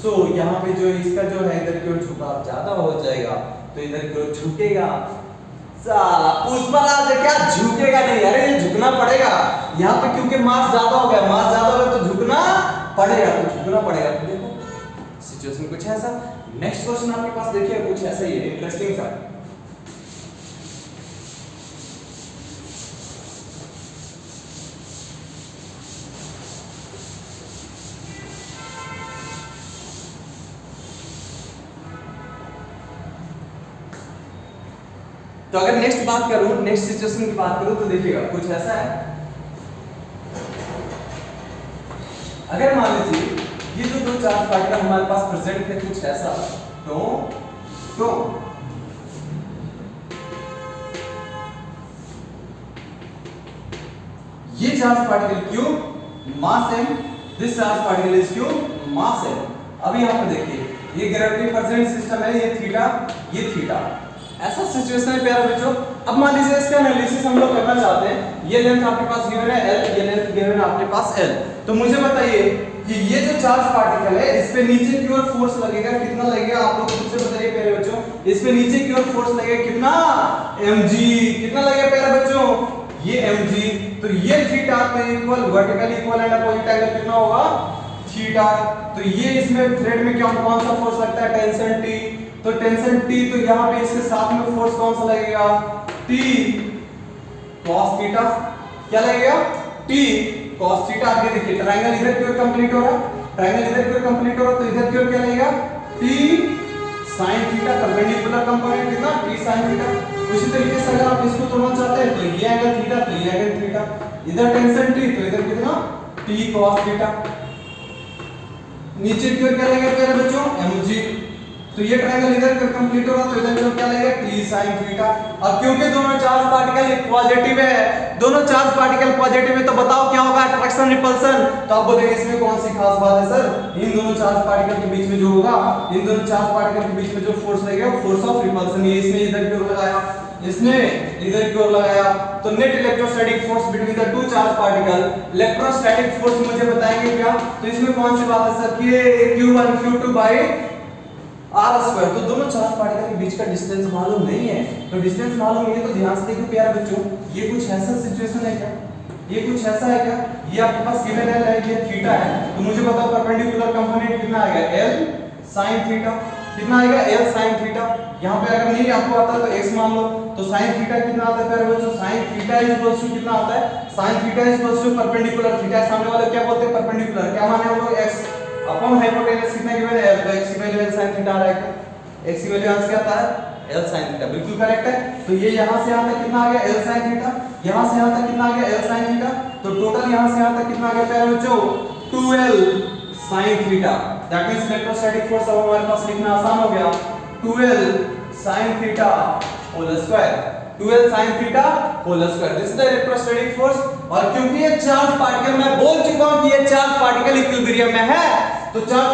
सो यहाँ पे जो इसका जो है इधर की ओर झुकाव ज्यादा हो जाएगा तो इधर की ओर झुकेगा, साला पुष्पराज क्या झुकेगा नहीं, अरे ये झुकना पड़ेगा यहाँ पे क्योंकि मास ज्यादा हो गया, मास ज्यादा हो गया तो झुकना पड़ेगा, तो झुकना पड़ेगा। तो देखो सिचुएशन कुछ ऐसा। नेक्स्ट क्वेश्चन आपके पास देखिए कुछ ऐसा ही है, इंटरेस्टिंग सा। तो अगर नेक्स्ट बात करूं, नेक्स्ट सिचुएशन की बात करूं तो देखिएगा कुछ ऐसा है। अगर मान लीजिए ये जो दो चार्ज पार्टिकल हमारे पास प्रेजेंट थे कुछ ऐसा, तो ये charge particle Q mass m, this charge particle is Q mass m। अब यहां पे देखिए ये ग्रेविटी प्रेजेंट सिस्टम है, ये थीटा, ये थीटा, ऐसा सिचुएशन है प्यारे बच्चों। अब मान लीजिए इसका एनालिसिस हम लोग करना चाहते हैं। ये लेंथ आपके पास गिवन है l, ये लेंथ गिवन है आपके पास l। तो मुझे बताइए कि ये जो चार्ज पार्टिकल है इस पे नीचे की ओर फोर्स लगेगा, कितना लगेगा आप लोग खुद से बताइए प्यारे बच्चों। इस पे नीचे की ओर फोर्स लगेगा कितना, mg। कितना लगेगा प्यारे बच्चों, ये mg। तो ये थीटा पे equal vertical equal and opposite angle कितना होगा, थीटा। तो ये इसमें थ्रेड में क्या कौन सा फोर्स लगता है, टेंशन T। तो टेंशन T, तो यहाँ पे इसके साथ में फोर्स कौन सा लगेगा, T cos थीटा। क्या लगेगा, T cos थीटा। आगे देखिए ट्रायंगल इधर की ओर कंप्लीट हो रहा है, ट्रायंगल इधर की ओर कंप्लीट हो रहा है, तो इधर की ओर क्या लगेगा, T sin theta. Perpendicular component कितना, T sin थीटा। उसी तरीके से अगर आप इसको तोड़ना चाहते हैं तो ये एंगल थीटा, तो ये एंगल थीटा। इधर टेंशन T, तो इधर कितना, T cos थीटा। नीचे की ओर क्या लगेगा प्यारे बच्चों, mg। तो ये ट्रायंगल इधर का कंप्लीट होगा तो इधर क्या लगेगा, T sin थीटा। अब क्योंकि दोनों चार्ज पार्टिकल पॉजिटिव है, दोनों चार्ज पार्टिकल पॉजिटिव है, तो बताओ क्या होगा, अट्रैक्शन रिपल्सन। तो आप बोलेंगे इसमें कौन सी खास बात है सर, इन दोनों चार्ज पार्टिकल के बीच में जो होगा, इन दोनों चार्ज पार्टिकल के बीच में जो फोर्स लगेगा वो फोर्स ऑफ रिपल्सन। ये इसने इधर की ओर लगाया, इसने इधर की ओर लगाया, तो net electrostatic force between the two charge particle. Electrostatic force मुझे बताएंगे क्या, तो इसमें कौन सी बात है सर, कि q1 q2 by r square. तो दोनों चार्ज पार्टिकल के बीच का डिस्टेंस मालूम नहीं है, तो डिस्टेंस मालूम नहीं है तो ध्यान से देखो प्यारे बच्चों, ये कुछ ऐसा सिचुएशन है क्या, ये कुछ ऐसा है क्या, ये आपके पास गिवन l है, ये थीटा है। तो मुझे बताओ परपेंडिकुलर कंपोनेंट कितना आएगा, l sin थीटा। कितना आएगा, l sin थीटा। यहाँ पे अगर नहीं आपको आता तो x मान लो, तो sin थीटा कितना आता है प्यारे बच्चों, sin थीटा इक्वल्स टू कितना आता है, sin theta equals to perpendicular theta. सामने वाले क्या बोलते हैं, परपेंडिकुलर। क्या माने हम लोग, x अपॉन हाइपोटेनस कितना गिवन है, तो x की वैल्यू l sin थीटा आ रहा है। x की वैल्यू आंसर क्या आता है, l sin थीटा। बिल्कुल करेक्ट है। तो ये यहां से यहां तक कितना आ गया, l sin थीटा। यहां से यहां तक कितना आ गया, l sin थीटा। तो टोटल यहां से यहां तक कितना आ गया प्यारे बच्चों, 2l sin theta. That means electrostatic force अब हमारे पास लिखना आसान हो गया, 2l sin theta whole square, 2l sin theta whole square. This is the electrostatic force. और क्योंकि ये चार्ज पार्टिकल, मैं बोल चुका हूं कि ये चार्ज पार्टिकल इक्विलिब्रियम में है, तो चार्ज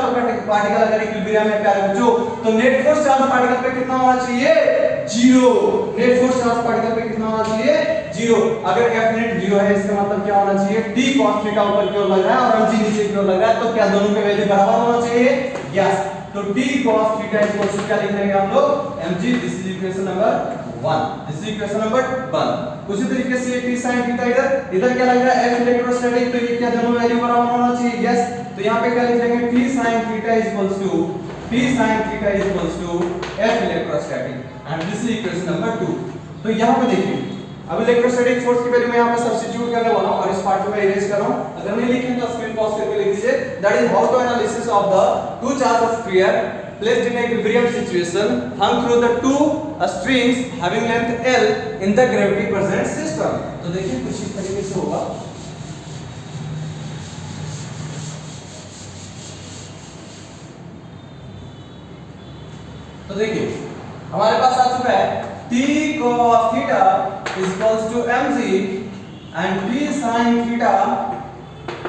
पार्टिकल अगर इक्विलिब्रियम में प्यारे बच्चों, तो नेट फोर्स चार्ज पार्टिकल पे कितना होना चाहिए, 0। नेट फोर्स चार्ज पार्टिकल पे कितना होना चाहिए, 0। अगर F नेट 0 है इसका मतलब क्या होना चाहिए, T cos थीटा ऊपर की ओर लग रहा है और mg नीचे की ओर लग रहा है, तो क्या दोनों के वैल्यू बराबर होना चाहिए, यस। तो T cos theta equals to क्या लिख लेंगे हम लोग, mg। This is equation number 1, this is equation number 1। उसी तरीके से T sin थीटा, इधर क्या लग रहा है, F इलेक्ट्रोस्टैटिक, तो ये क्या दोनों वैल्यू बराबर होना चाहिए, यस। तो यहाँ पे क्या लिख लेंगे, T sin theta equals to F electrostatic and this is equation number 2। तो यहाँ पे देखिए अब इलेक्ट्रोस्टैटिक फोर्स की वैल्यू मैं यहाँ पे सब्स्टिट्यूट करने वाला हूँ और इस पार्ट को मैं इरेज कर रहा हूँ। अगर नहीं लिखे तो स्क्रीन पॉज करके लिख दीजिए। That is how to analysis of the two charge sphere placed in equilibrium situation hung through the two strings having length L in the gravity present system। तो देखिए कुछ इस तरीके से होगा। तो देखिए हमारे पास आ चुका है T cos theta is equals to mg and T sin theta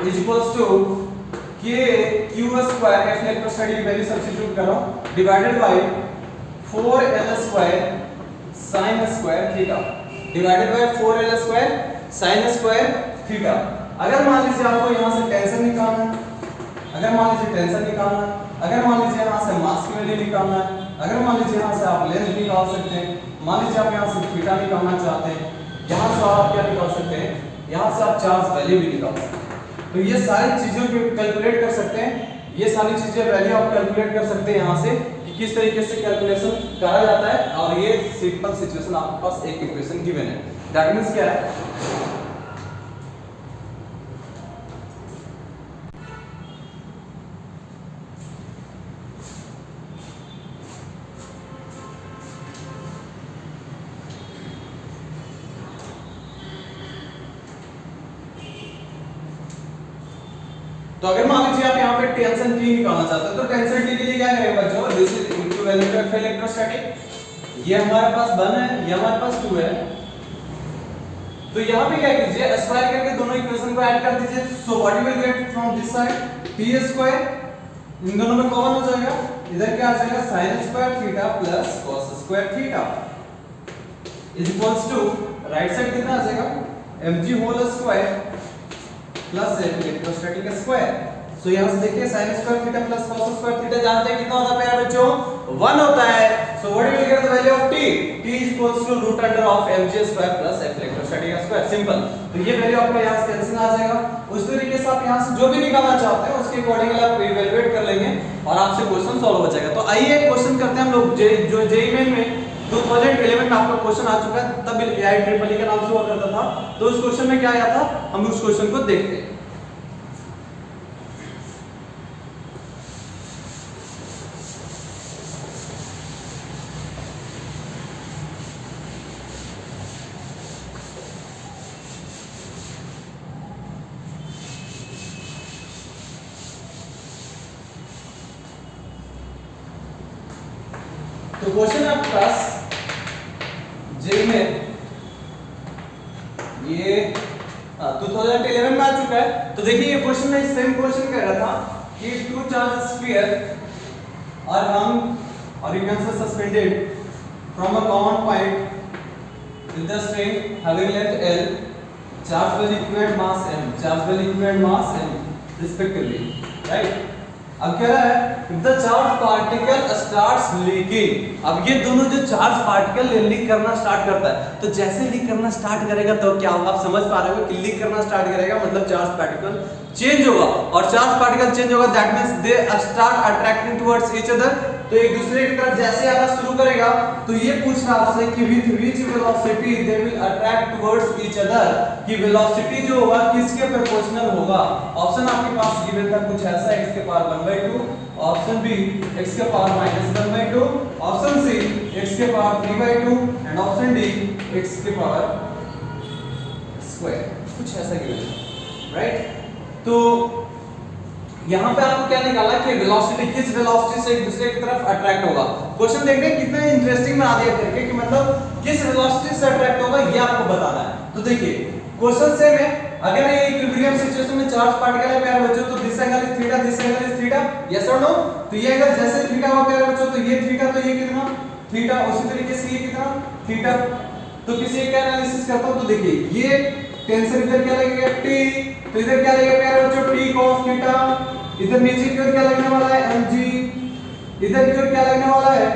is equals to k q square, f electrostatic value substitute कर रहा हूं, divided by 4l square sin square theta, divided by 4l square sin square theta. अगर मान लीजिए आपको यहां से tension निकालना है, अगर मान लीजिए टेंशन निकालना है, अगर मान लीजिए यहां से मास की वैल्यू निकालना है, अगर मान लीजिए यहां से आप लेंथ निकाल सकते हैं, मान लीजिए आप यहां से थीटा निकालना चाहते हैं, यहां से आप क्या निकाल सकते हैं, यहां से आप चार्ज वैल्यू भी निकाल सकते हैं। तो ये सारी चीजों को कैलकुलेट कर सकते हैं, ये सारी चीजें वैल्यू आप कैलकुलेट कर सकते हैं यहां से कि किस तरीके से कैलकुलेशन करा जाता है। और ये सिंपल सिचुएशन आपके पास एक इक्वेशन गिवन है। दैट मींस क्या है, तो अगर मान लीजिए आप यहाँ पे टेंशन T निकालना चाहते हैं तो टेंशन T के लिए क्या करेंगे बच्चों, this is equivalent of electrostatic. ये हमारे पास 1 है, ये हमारे पास 2 है। तो यहाँ पे क्या कीजिए, स्क्वायर करके दोनों इक्वेशन को ऐड कर दीजिए। So what you will get from this side, T square, इन दोनों में कॉमन हो जाएगा, इधर क्या आ जाएगा sin square theta plus cos square theta. Is equals to right side कितना आ जाएगा mg whole square plus electrostatic square. So यहां से देखिए sin square theta plus cos square theta जानते हैं कितना होता है प्यारे बच्चों 1 होता है। So what will get the value of t t equals to root under of mg square plus f electrostatic square simple. तो ये वैल्यू आपका यहां से कैंसिल आ जाएगा। उस तरीके से आप यहां से जो भी निकालना चाहते हैं उसके अकॉर्डिंग आप इवैल्यूएट कर लेंगे और आपसे क्वेश्चन सॉल्व हो जाएगा। तो आइए क्वेश्चन करते हैं हम लोग जो जेईई मेन में 2011 में आपका क्वेश्चन आ चुका है, तब IEEE के नाम से हुआ करता था। तो उस क्वेश्चन में क्या आया था हम उस क्वेश्चन को देखते हैं। तो क्वेश्चन है आपके पास जेईई में ये 2011 में आ चुका है। तो देखिए ये क्वेश्चन में सेम क्वेश्चन कह रहा था कि टू चार्ज स्फीयर आर हंग और you can say suspended from a common point with the string having length L, charge will equivalent mass M, charge will equivalent mass M respectively, right. अब कह रहा है if the charged particle starts leaking, अब ये दोनों जो charge particle leak करना start करता है, तो जैसे लीक करना स्टार्ट करेगा तो क्या होगा आप समझ पा रहे हो कि लीक करना स्टार्ट करेगा मतलब चार्ज पार्टिकल चेंज होगा, और चार्ज पार्टिकल चेंज होगा that means they start attracting towards each other. तो एक दूसरे की तरफ जैसे आना शुरू करेगा तो ये पूछ रहा आपसे कि with which velocity they will attract towards each other, कि वेलोसिटी जो होगा किसके प्रोपोर्शनल होगा। ऑप्शन आपके पास गिवन था कुछ ऐसा x के पावर 1/2, ऑप्शन बी x के पावर -1/2, ऑप्शन सी x के power 3/2 and option D x के पावर स्क्वायर, कुछ ऐसा गिवन है, राइट। तो यहाँ पे आपको क्या निकाला कि वेलोसिटी किस वेलोसिटी से एक दूसरे की तरफ अट्रैक्ट होगा। क्वेश्चन देख रहे हैं कितना इंटरेस्टिंग बना दिया करके कि मतलब किस वेलोसिटी से अट्रैक्ट होगा ये आपको बताना है। तो देखिए क्वेश्चन से में अगर ये इक्विलिब्रियम सिचुएशन में चार्ज पार्टिकल है प्यारे बच्चों तो this angle is theta, this angle is theta, yes और नो। तो ये अगर जैसे थीटा हुआ प्यारे बच्चों तो ये थीटा, तो ये कितना थीटा, उसी तरीके से ये कितना थीटा। तो किसी एक का एनालिसिस करता हूं तो देखिए ये टेंशन इधर क्या लगेगा t, तो इधर क्या लगेगा प्यारे बच्चों t cos थीटा, इधर नीचे की ओर क्या लगने वाला है mg, इधर की ओर क्या लगने वाला है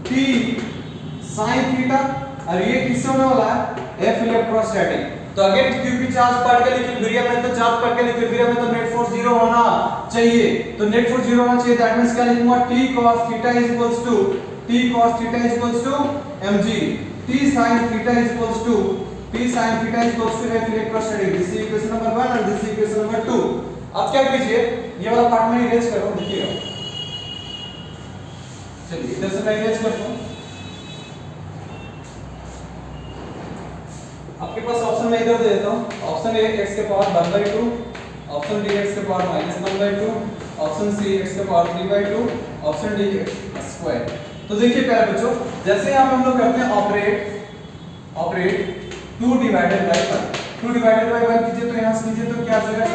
t sin थीटा, और ये किससे होने वाला है f इलेक्ट्रोस्टैटिक। तो अगर क्योंकि चार्ज पार्टिकल इक्विलिब्रियम में, तो चार्ज पार्टिकल इक्विलिब्रियम में तो नेट फोर्स 0 होना चाहिए, तो नेट फोर्स 0 होना चाहिए दैट मींस क्या लिखूंगा t cos theta is equals to mg, t sin theta is equals to f electrostatic. This is equation number 1 और दिस इज इक्वेशन नंबर 2। अब क्या कीजिए ये वाला पार्ट में इरेज करो, देखिएगा, चलिए इधर से मैं इरेज करता हूं। आपके पास ऑप्शन मैं इधर दे देता हूं, ऑप्शन ए x के पावर 1/2, ऑप्शन बी x के पावर -1/2, ऑप्शन सी x के power 3/2, option D x square. तो देखिए प्यारे बच्चों जैसे यहां पे हम लोग करते हैं operate 2 divided bye 1, 2 divided bye 1 कीजिए तो यहां से कीजिए तो क्या आ जाएगा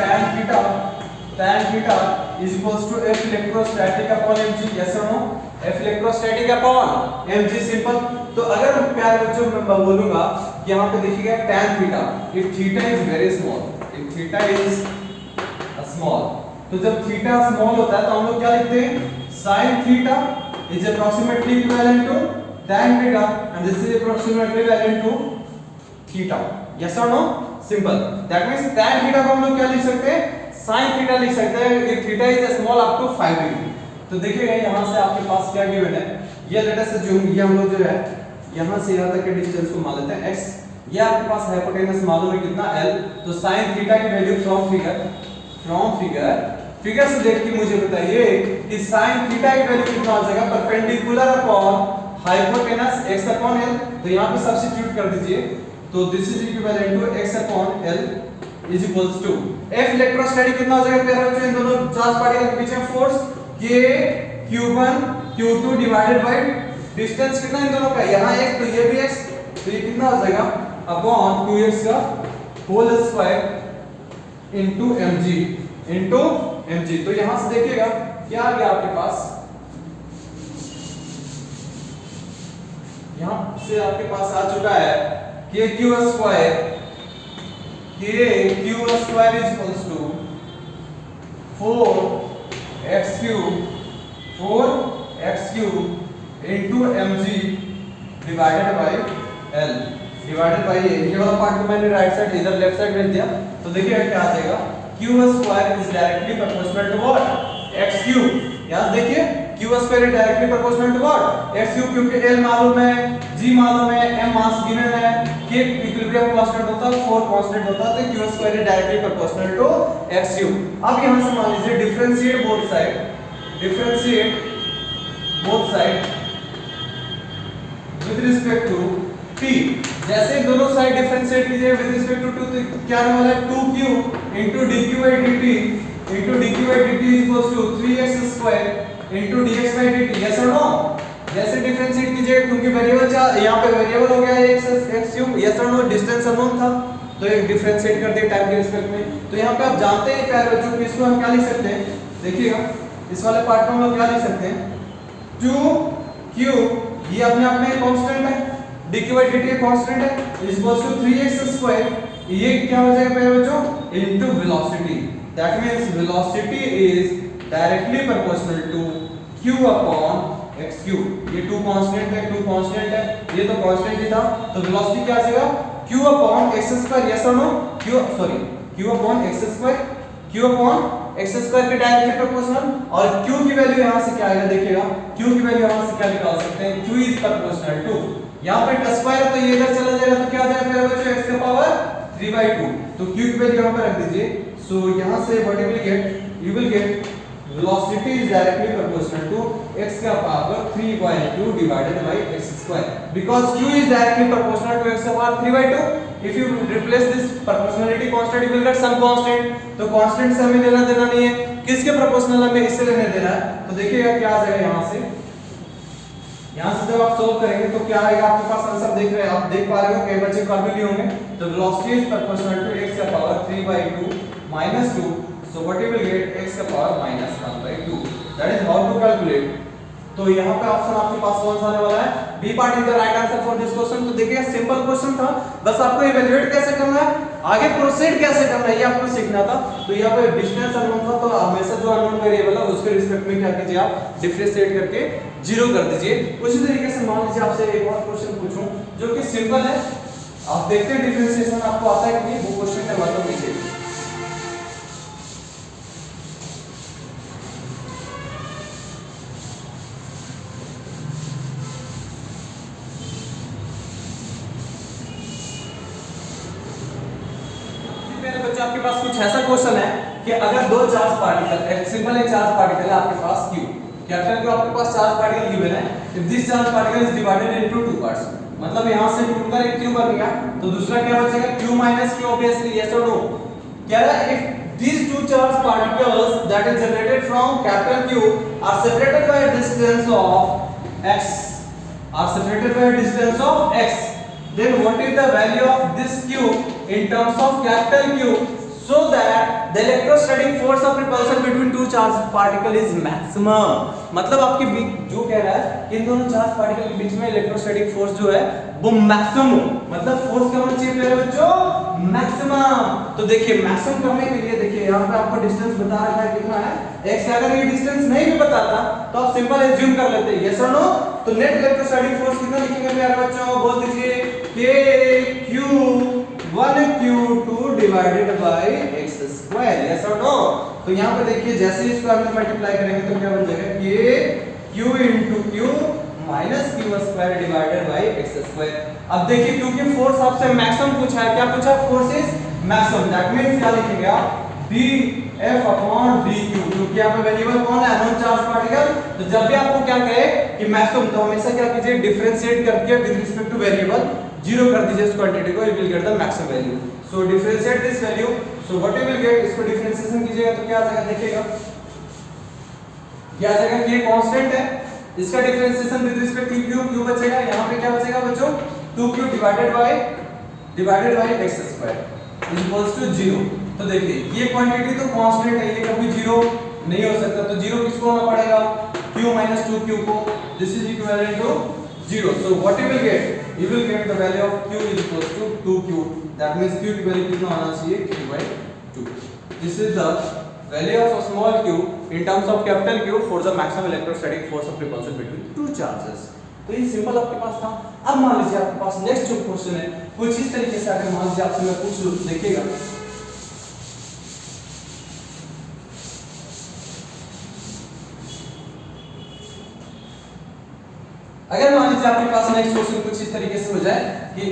tan theta is equals to f electrostatic upon mg, yes और no, f electrostatic upon mg simple. तो अगर प्यारे बच्चों मैं बोलूंगा कि यहां पे देखिएगा tan theta, if theta is very small, if theta is small, तो जब थीटा स्मॉल होता है तो हम लोग क्या लिखते हैं sin theta is approximately equivalent to tan theta and this is approximately equivalent to theta, yes और no, simple. That means tan theta को हम लोग क्या लिख सकते हैं sin थीटा लिख सकते हैं if theta is small up to 5 degree. तो देखिएगा यहां से आपके पास क्या गिवन है, ये लेट अस अज्यूम ये हम लोग जो है यहां से यहां तक के डिस्टेंस को मान लेते हैं x, ये आपके पास हाइपोटेनस मालूम है कितना l, तो sin थीटा की वैल्यू फ्रॉम फिगर से देख के मुझे बताइए कि sin थीटा की वैल्यू कितना आ जाएगा perpendicular upon hypotenuse x upon l। तो यहां पे सब्स्टिट्यूट कर दीजिए, तो this is equivalent to x upon l is equals to f electrostatic कितना हो जाएगा प्यारे बच्चों इन दोनों चार्ज पार्टिकल के बीच में force k q1 q2 divided by distance कितना इन दोनों का, यहां x तो ये भी x, तो ये कितना आ जाएगा अपॉन 2x का होल स्क्वायर इनटू mg। तो यहां से देखिएगा क्या आ गया आपके पास, यहाँ से आपके पास आ चुका है k q square is equals to 4x cube into mg divided by l divided by ये वाला पार्ट को मैंने राइट साइड इधर लेफ्ट साइड भेज दिया। तो देखिए क्या आ जाएगा, q square is directly proportional to what, x cube. यहां देखिए q square is directly proportional to what, x cube, क्योंकि l मालूम है, g मालूम है, m मास गिवन है, k इक्विलिब्रियम कांस्टेंट होता है, 4 कांस्टेंट होता है, तो q square is directly proportional to x cube. अब यहां से मान लीजिए differentiate both side with respect to t। जैसे दोनों साइड डिफरेंशिएट कीजिए विद रिस्पेक्ट टू 2, तो क्या आने वाला है 2q dq/dt equals to 3x² dx by dt। Yes और नो? जैसे डिफरेंशिएट कीजिए, क्योंकि वेरिएबल यहां पे वेरिएबल हो गया x क्यूब, यस और नो? डिस्टेंस अननोन था तो एक डिफरेंशिएट कर दिया टाइम के रिस्पेक्ट में। तो यहां पे आप जानते हैं प्यारे बच्चों कि इसको हम क्या लिख सकते हैं, देखिएगा इस वाले पार्ट को हम लोग क्या लिख सकते हैं, 2q, ये अपने आप में कांस्टेंट है, dq/dt कांस्टेंट है, इक्वल्स टू 3x², ये क्या हो जाएगा प्यारे बच्चों, into velocity. That means velocity is directly proportional to q upon x cube. ये 2 कांस्टेंट है, ये तो कांस्टेंट ही था, तो वेलोसिटी क्या आ जाएगा, q अपॉन x²। यस और नो? q अपॉन x² के डायरेक्टली प्रोपोर्शनल, और q की वैल्यू यहां से क्या आएगा, देखिएगा q की वैल्यू यहां से क्या निकाल सकते हैं, q इज प्रोपोर्शनल टू, यहां पे स्क्वायर है तो ये इधर चला जाएगा, तो क्या आ जाएगा मेरे बच्चों, x की पावर 3/2। तो q की वैल्यू यहां पे रख दीजिए। सो यहां से what you will gate velocity is directly proportional to x का power 3/2 divided by x², because q is directly proportional to x का power 3/2। if you replace this proportionality constant you will get some constant, तो constant से हमें लेना देना नहीं है, किसके प्रोपोर्शनल हमें इससे लेने देना है। तो देखिएगा क्या आ जाएगा, यहां से जब आप सोल्व करेंगे तो क्या आएगा आपके पास आंसर, देख रहे हैं आप, देख पा रहे हो, कई बच्चे कर भी लिए होंगे। तो velocity is proportional to x का power 3/2 minus 2, so what you will get, x का power -1/2। that is how to calculate। तो यहाँ पे ऑप्शन आपके पास कौन सा आने वाला है, B part is the right answer for this question. तो देखिए सिंपल क्वेश्चन था, बस आपको इवैल्यूएट कैसे करना है, आगे प्रोसीड कैसे करना है, ये आपको सीखना था। तो यहाँ पे डिस्टेंस अननोन था, तो हमेशा जो अननोन वेरिएबल है उसके रिस्पेक्ट में क्या कीजिए, आप डिफरेंशिएट करके 0 कर दीजिए। उसी तरीके से मान लीजिए आपसे एक और क्वेश्चन पूछूं जो कि सिंपल है, आप देखते हैं डिफरेंशिएशन आपको आता है कि नहीं, वो क्वेश्चन है मतलब नीचे। आपके पास कुछ ऐसा क्वेश्चन है कि अगर दो चार्ज पार्टिकल, सिंपल एक चार्ज पार्टिकल है आपके पास q, कैपिटल q आपके पास चार्ज पार्टिकल गिवन है, if this charge particle is divided into 2 parts, मतलब यहां से टूटकर एक q बन गया, तो दूसरा क्या बचेगा, q minus q obviously, yes or no? क्या है, if these two charge particles that is generated from capital Q are separated by a distance of x, then what is the value of this q in terms of capital Q, so that the electrostatic force of repulsion between two charged particle is maximum। मतलब आपके जो कह रहा है कि इन दोनों charge particle के बीच में इलेक्ट्रोस्टैटिक फोर्स जो है वो मैक्सिमम हो, मतलब फोर्स क्या होना चाहिए मेरे बच्चों, मैक्सिमम। तो देखिए मैक्सिमम करने के लिए देखिए यहाँ पे आपको डिस्टेंस बता रखा है कितना है x। अगर ये डिस्टेंस नहीं भी बताता तो आप सिंपल एज्यूम कर लेते हैं, यस और नो। तो नेट इलेक्ट्रोस्टैटिक फोर्स कितना लिखेंगे मेरे बच्चों, बोल दीजिए Q1Q2 divided by x², yes और नो। तो यहाँ पे देखिए जैसे ही इसको हम मल्टीप्लाई करेंगे तो क्या बन जाएगा, Q into Q minus Q² divided by x²। अब देखिए क्योंकि फोर्स आपसे मैक्सिमम पूछा है, क्या पूछा, force is maximum, that means क्या लिखेंगे आप, dF अपॉन dQ, क्योंकि यहाँ पे वेरिएबल कौन है, अननोन चार्ज पार्टिकल। तो जब भी आपको क्या कहे कि मैक्सिमम, तो हमेशा क्या कीजिए, डिफरेंशिएट करके विद रिस्पेक्ट टू वेरिएबल 0 कर दीजिए इस क्वांटिटी को, you will get the maximum value. So differentiate this value, so what you will gate, इसको डिफरेंशिएशन कीजिएगा तो क्या आ जाएगा, देखिएगा क्या आ जाएगा कि ये कांस्टेंट है, इसका differentiation with respect to q बचेगा, यहां पे क्या बचेगा बच्चों, 2q divided by x² equals to 0। तो देखिए ये क्वांटिटी तो कांस्टेंट है, ये कभी 0 नहीं हो सकता, तो 0 किसको होना पड़ेगा, q minus 2q को, this is equivalent to 0. So what you will get? You will get the value of q is equals to 2q. That means q की वैल्यू कितना होना चाहिए? q/2. This is the value of a small q in terms of capital Q for the maximum electrostatic force of repulsion between two charges. तो ये simple आपके पास था। अब मान लीजिए आपके पास नेक्स्ट जो क्वेश्चन है कुछ इस तरीके से अगर मान लीजिए आपसे मैं पूछ लूं, देखिएगा अगर मान लीजिए आपके पास नेक्स्ट क्वेश्चन कुछ इस तरीके से हो जाए कि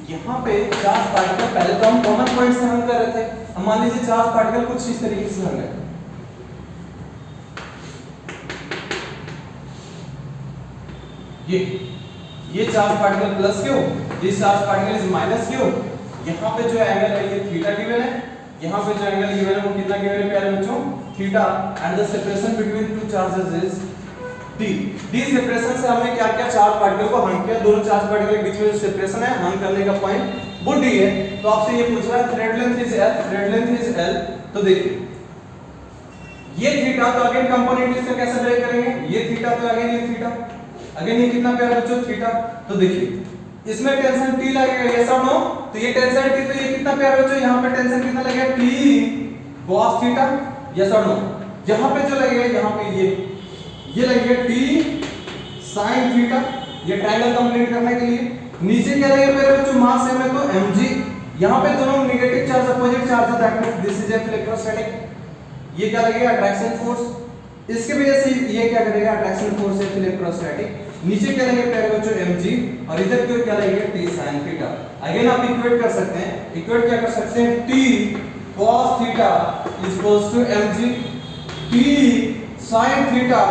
यहाँ पे चार्ज पार्टिकल, पहले तो हम कॉमन पॉइंट से हल कर रहे थे, अब मान लीजिए चार्ज पार्टिकल कुछ इस तरीके से हल है। ये charge particle plus Q, this charge particle is minus Q. यहाँ पे जो एंगल है ये थीटा गिवन है, यहाँ पे जो एंगल गिवन है वो कितना गिवन है प्यारे बच्चों? Theta. And the separation between two charges is D. D separation से हमने क्या किया? चार्ज पार्टिकल को हंग किया, दोनों चार्ज पार्टिकल के बीच में जो सेपरेशन है हंग करने का पॉइंट वो डी है। तो आपसे ये पूछ रहा है thread length is L, thread length is L. तो देखिए ये थीटा, तो अगेन कंपोनेंट इसका कैसे ब्रेक करेंगे? ये थीटा तो अगेन ये थीटा, अगेन ये कितना प्यारा बच्चों? थीटा। तो देखिए इसमें टेंशन टी लगेगा, यस और नो? तो ये टेंशन टी, तो ये कितना प्यारा बच्चों? यहाँ पे टेंशन कितना लगेगा? टी cos थीटा, यस और नो? यहाँ पे जो लगेगा, यहाँ पे ये लगेगा टी sin थीटा, ये ट्रायंगल कंप्लीट करने के लिए। नीचे क्या लगेगा मेरे बच्चों? मास m है तो mg। यहाँ पे दोनों नेगेटिव चार्ज अपोजिट चार्ज है, that means this is electrostatic. ये क्या लगेगा? Attraction force. इसके वजह से ये क्या करेगा? अट्रैक्शन फोर्स है इलेक्ट्रोस्टैटिक। नीचे क्या लगेगा प्यारे बच्चों? mg, और इधर क्यों क्या लगेगा? t sin theta. अगेन आप इक्वेट कर सकते हैं, इक्वेट क्या कर सकते हैं? t cos theta equals to mg, t sin theta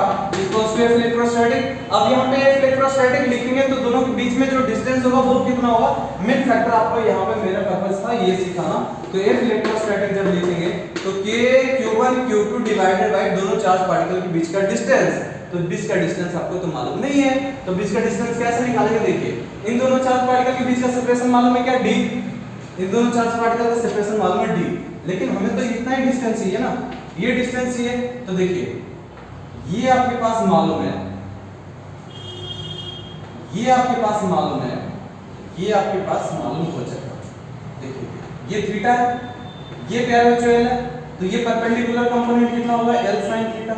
equals to electrostatic. अब यहाँ पे इलेक्ट्रोस्टैटिक लिखेंगे तो दोनों के बीच में जो डिस्टेंस होगा वो कितना होगा? Mid factor. आपको यहाँ पे मेरा पर्पस था ये सिखाना। तो F इलेक्ट्रोस्टैटिक जब लिखेंगे तो K Q1 Q2 divided bye दोनों चार्ज पार्टिकल के बीच का डिस्टेंस। तो बीच का डिस्टेंस आपको तो मालूम नहीं है, तो बीच का डिस्टेंस कैसे निकालेंगे? देखिए इन दोनों चार्ज पार्टिकल के बीच का सेपरेशन मालूम है क्या? d। इन दोनों चार्ज पार्टिकल का सेपरेशन मालूम है d, लेकिन हमें तो इतना ही डिस्टेंस चाहिए ना, ये डिस्टेंस चाहिए। तो देखिए ये आपके पास मालूम है, ये आपके पास मालूम है, ये आपके पास मालूम हो जाएगा। देखिए ये थीटा है, ये प्यारा बच्चों एल है, तो ये परपेंडिकुलर कंपोनेंट कितना होगा? L sin theta.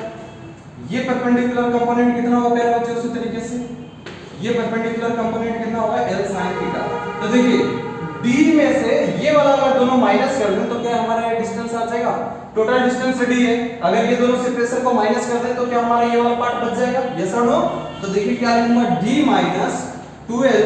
ये परपेंडिकुलर कंपोनेंट कितना होगा प्यारा बच्चों? उसी तरीके से ये परपेंडिकुलर कंपोनेंट कितना होगा? L sin theta. तो देखिए d में से ये वाला अगर दोनों माइनस कर दें तो क्या हमारा डिस्टेंस आ जाएगा? टोटल डिस्टेंस d है, अगर ये दोनों से प्रेशर को माइनस कर दें तो क्या हमारा ये वाला पार्ट बच जाएगा? यस और नो? तो देखिए क्या लिखूंगा? d minus 12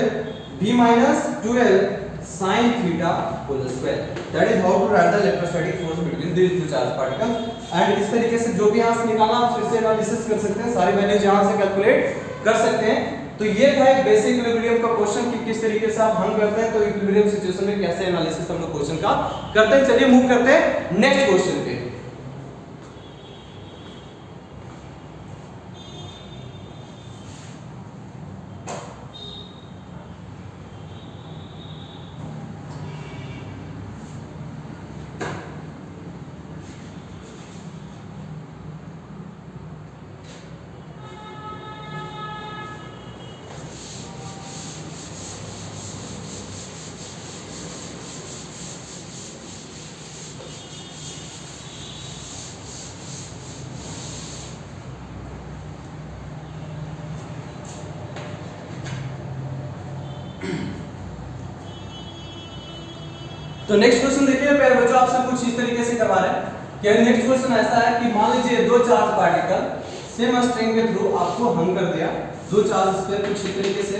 sin theta whole square. That is how to write the electrostatic force between these two charge particles. And इस तरीके से जो भी यहां से निकालना आप फिर से एनालिसिस कर सकते हैं, सारी वैल्यूज यहां से कैलकुलेट कर सकते हैं। तो ये था एक बेसिक इक्विलिब्रियम का क्वेश्चन कि किस तरीके से आप हल करते हैं, तो इक्विलिब्रियम सिचुएशन में कैसे एनालिसिस हम लोग क्वेश्चन का करते हैं। चलिए मूव करते हैं नेक्स्ट क्वेश्चन पे। तो नेक्स्ट क्वेश्चन देखिए प्यारे बच्चों, आपसे कुछ इस तरीके से करवा रहे हैं कि नेक्स्ट क्वेश्चन ऐसा है कि मान लीजिए दो चार्ज पार्टिकल सेम स्ट्रिंग के थ्रू आपको हम कर दिया, दो चार्ज स्क्वायर कुछ इस तरीके से,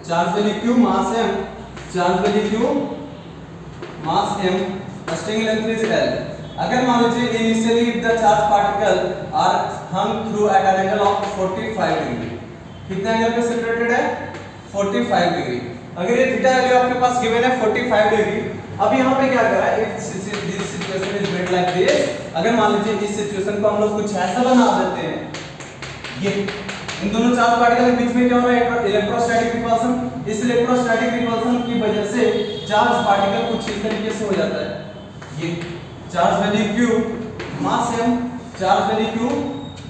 charge value q mass m, charge value q mass m, string length is l। अगर मान लीजिए initially the charge particle are hung through at an angle of 45 degree, कितने एंगल पे सेपरेटेड है? 45 डिग्री। अगर ये थीटा वैल्यू आपके पास गिवन है 45 डिग्री, अब यहाँ पे क्या करा है? If this situation is made like this, अगर मान लीजिए इस सिचुएशन को हम लोग कुछ ऐसा बना देते हैं, ये इन दोनों चार्ज पार्टिकल के बीच में क्या हो रहा है? Electrostatic repulsion. इस इलेक्ट्रोस्टैटिक रिपल्सन की वजह से चार्ज पार्टिकल कुछ इस तरीके से हो जाता है। ये charge value q mass m, charge value q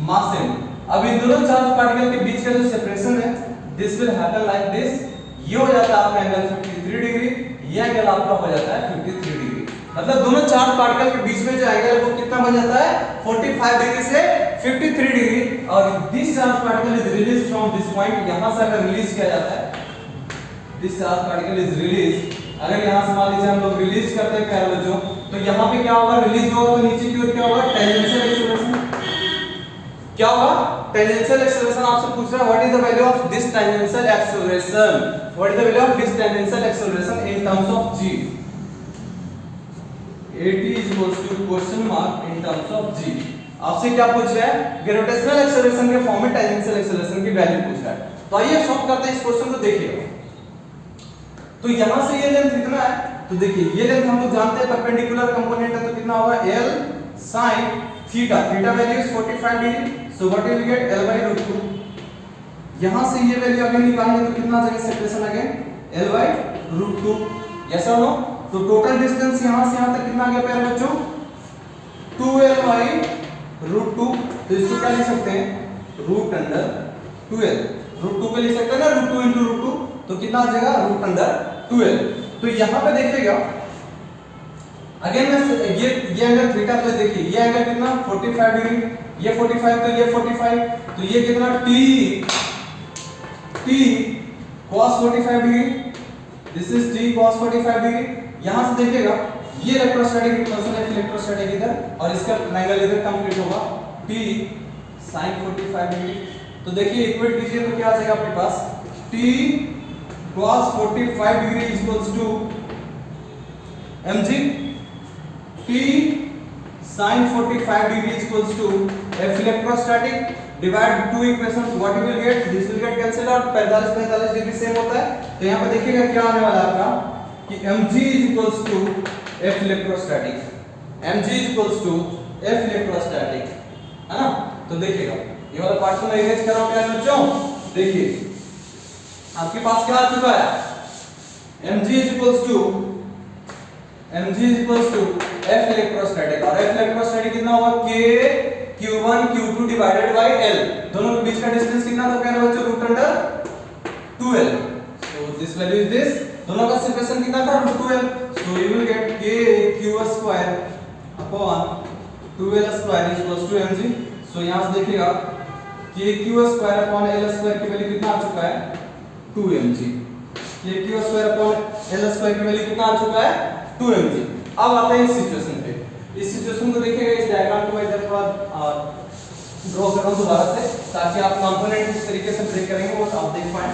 mass m। अब इन दोनों चार्ज पार्टिकल के बीच का जो सेपरेशन है this will happen like this, ये हो जाता है आपका एंगल 53 डिग्री, ये एंगल आपका हो जाता है 53 डिग्री। मतलब दोनों चार्ज पार्टिकल के बीच में जो एंगल है वो कितना बन जाता है 45 डिग्री से 53 डिग्री। और this charge particle is release from this point, यहां से अगर रिलीज किया जाता है, this charge particle is release, अगर यहां से मान लीजिए हम लोग रिलीज करते हैं प्यारे बच्चों, तो यहां पे क्या होगा, रिलीज होगा तो नीचे की ओर क्या होगा, टेंजेंशियल एक्सेलरेशन। क्या होगा, टेंजेंशियल एक्सेलरेशन। आपसे पूछ रहा है what is the value of this tangential acceleration, what is the value of this tangential acceleration in terms of g, at is equals to question mark in terms of g। आपसे क्या पूछ रहा है, gravitational acceleration के form में tangential acceleration की value पूछ रहा है। तो आइए सॉल्व करते हैं इस क्वेश्चन को, देखिएगा। तो यहां से ये लेंथ कितना है, तो देखिए ये लेंथ हम लोग जानते हैं परपेंडिकुलर कंपोनेंट है, तो कितना होगा l sin theta, theta value is 45 degree, so what will gate l/√2। यहां से ये वैल्यू अगर निकालेंगे तो कितना आ जाएगा सेपरेशन अगेन l/√2, यस और नो। तो टोटल डिस्टेंस यहां से यहां तक कितना आ गया प्यारे बच्चों, 2l/√2। तो इसको क्या लिख सकते हैं, √2l, √2 पे लिख सकते हैं ना, √2 * √2, तो कितना आ जाएगा √2l। तो यहां पे देखिएगा अगेन मैं ये एंगल थीटा, तो देखिए ये एंगल कितना 45 डिग्री, ये 45 तो ये 45, तो ये कितना t cos 45 degree, this is t cos 45 degree. यहां से देखिएगा ये इलेक्ट्रोस्टैटिक रिपल्शन है, इलेक्ट्रोस्टैटिक इधर, और इसका एंगल इधर कंप्लीट होगा t sin 45 डिग्री। तो देखिए इक्वेट कीजिए तो क्या आ जाएगा आपके पास, t cos 45 degree equals to mg, t sin 45 degree equals to F electrostatic, divide two equations, what you will get, this will get cancelled out, 45 degree same होता है। तो यहाँ पे देखिएगा क्या आने वाला है आपका कि mg is equals to F electrostatic, mg is equals to F electrostatic, है ना। तो देखिएगा ये वाला पार्ट को मैं इरेज कर रहा हूँ प्यारे बच्चों। देखिए आपके पास क्या आ चुका है, mg is equals to F electrostatic, और F इलेक्ट्रोस्टैटिक कितना होगा, K Q1 Q2 divided by L, दोनों के बीच का डिस्टेंस कितना था प्यारे बच्चों, √2l। So this value is this, दोनों का सेपरेशन कितना था √2l, so you will gate K Q² upon 2l² mg। सो यहां से देखिएगा K Q² अपॉन l² की वैल्यू कितना आ चुका है 2mg, K Q² upon l² की वैल्यू कितना आ चुका है 2mg। अब आते हैं इस सिचुएशन पे, इस सिचुएशन को देखिएगा, इस डायग्राम को मैं इधर थोड़ा ड्रॉ कर रहा हूं दोबारा से, ताकि आप कंपोनेंट इस तरीके से ब्रेक करेंगे वो आप देख पाएं।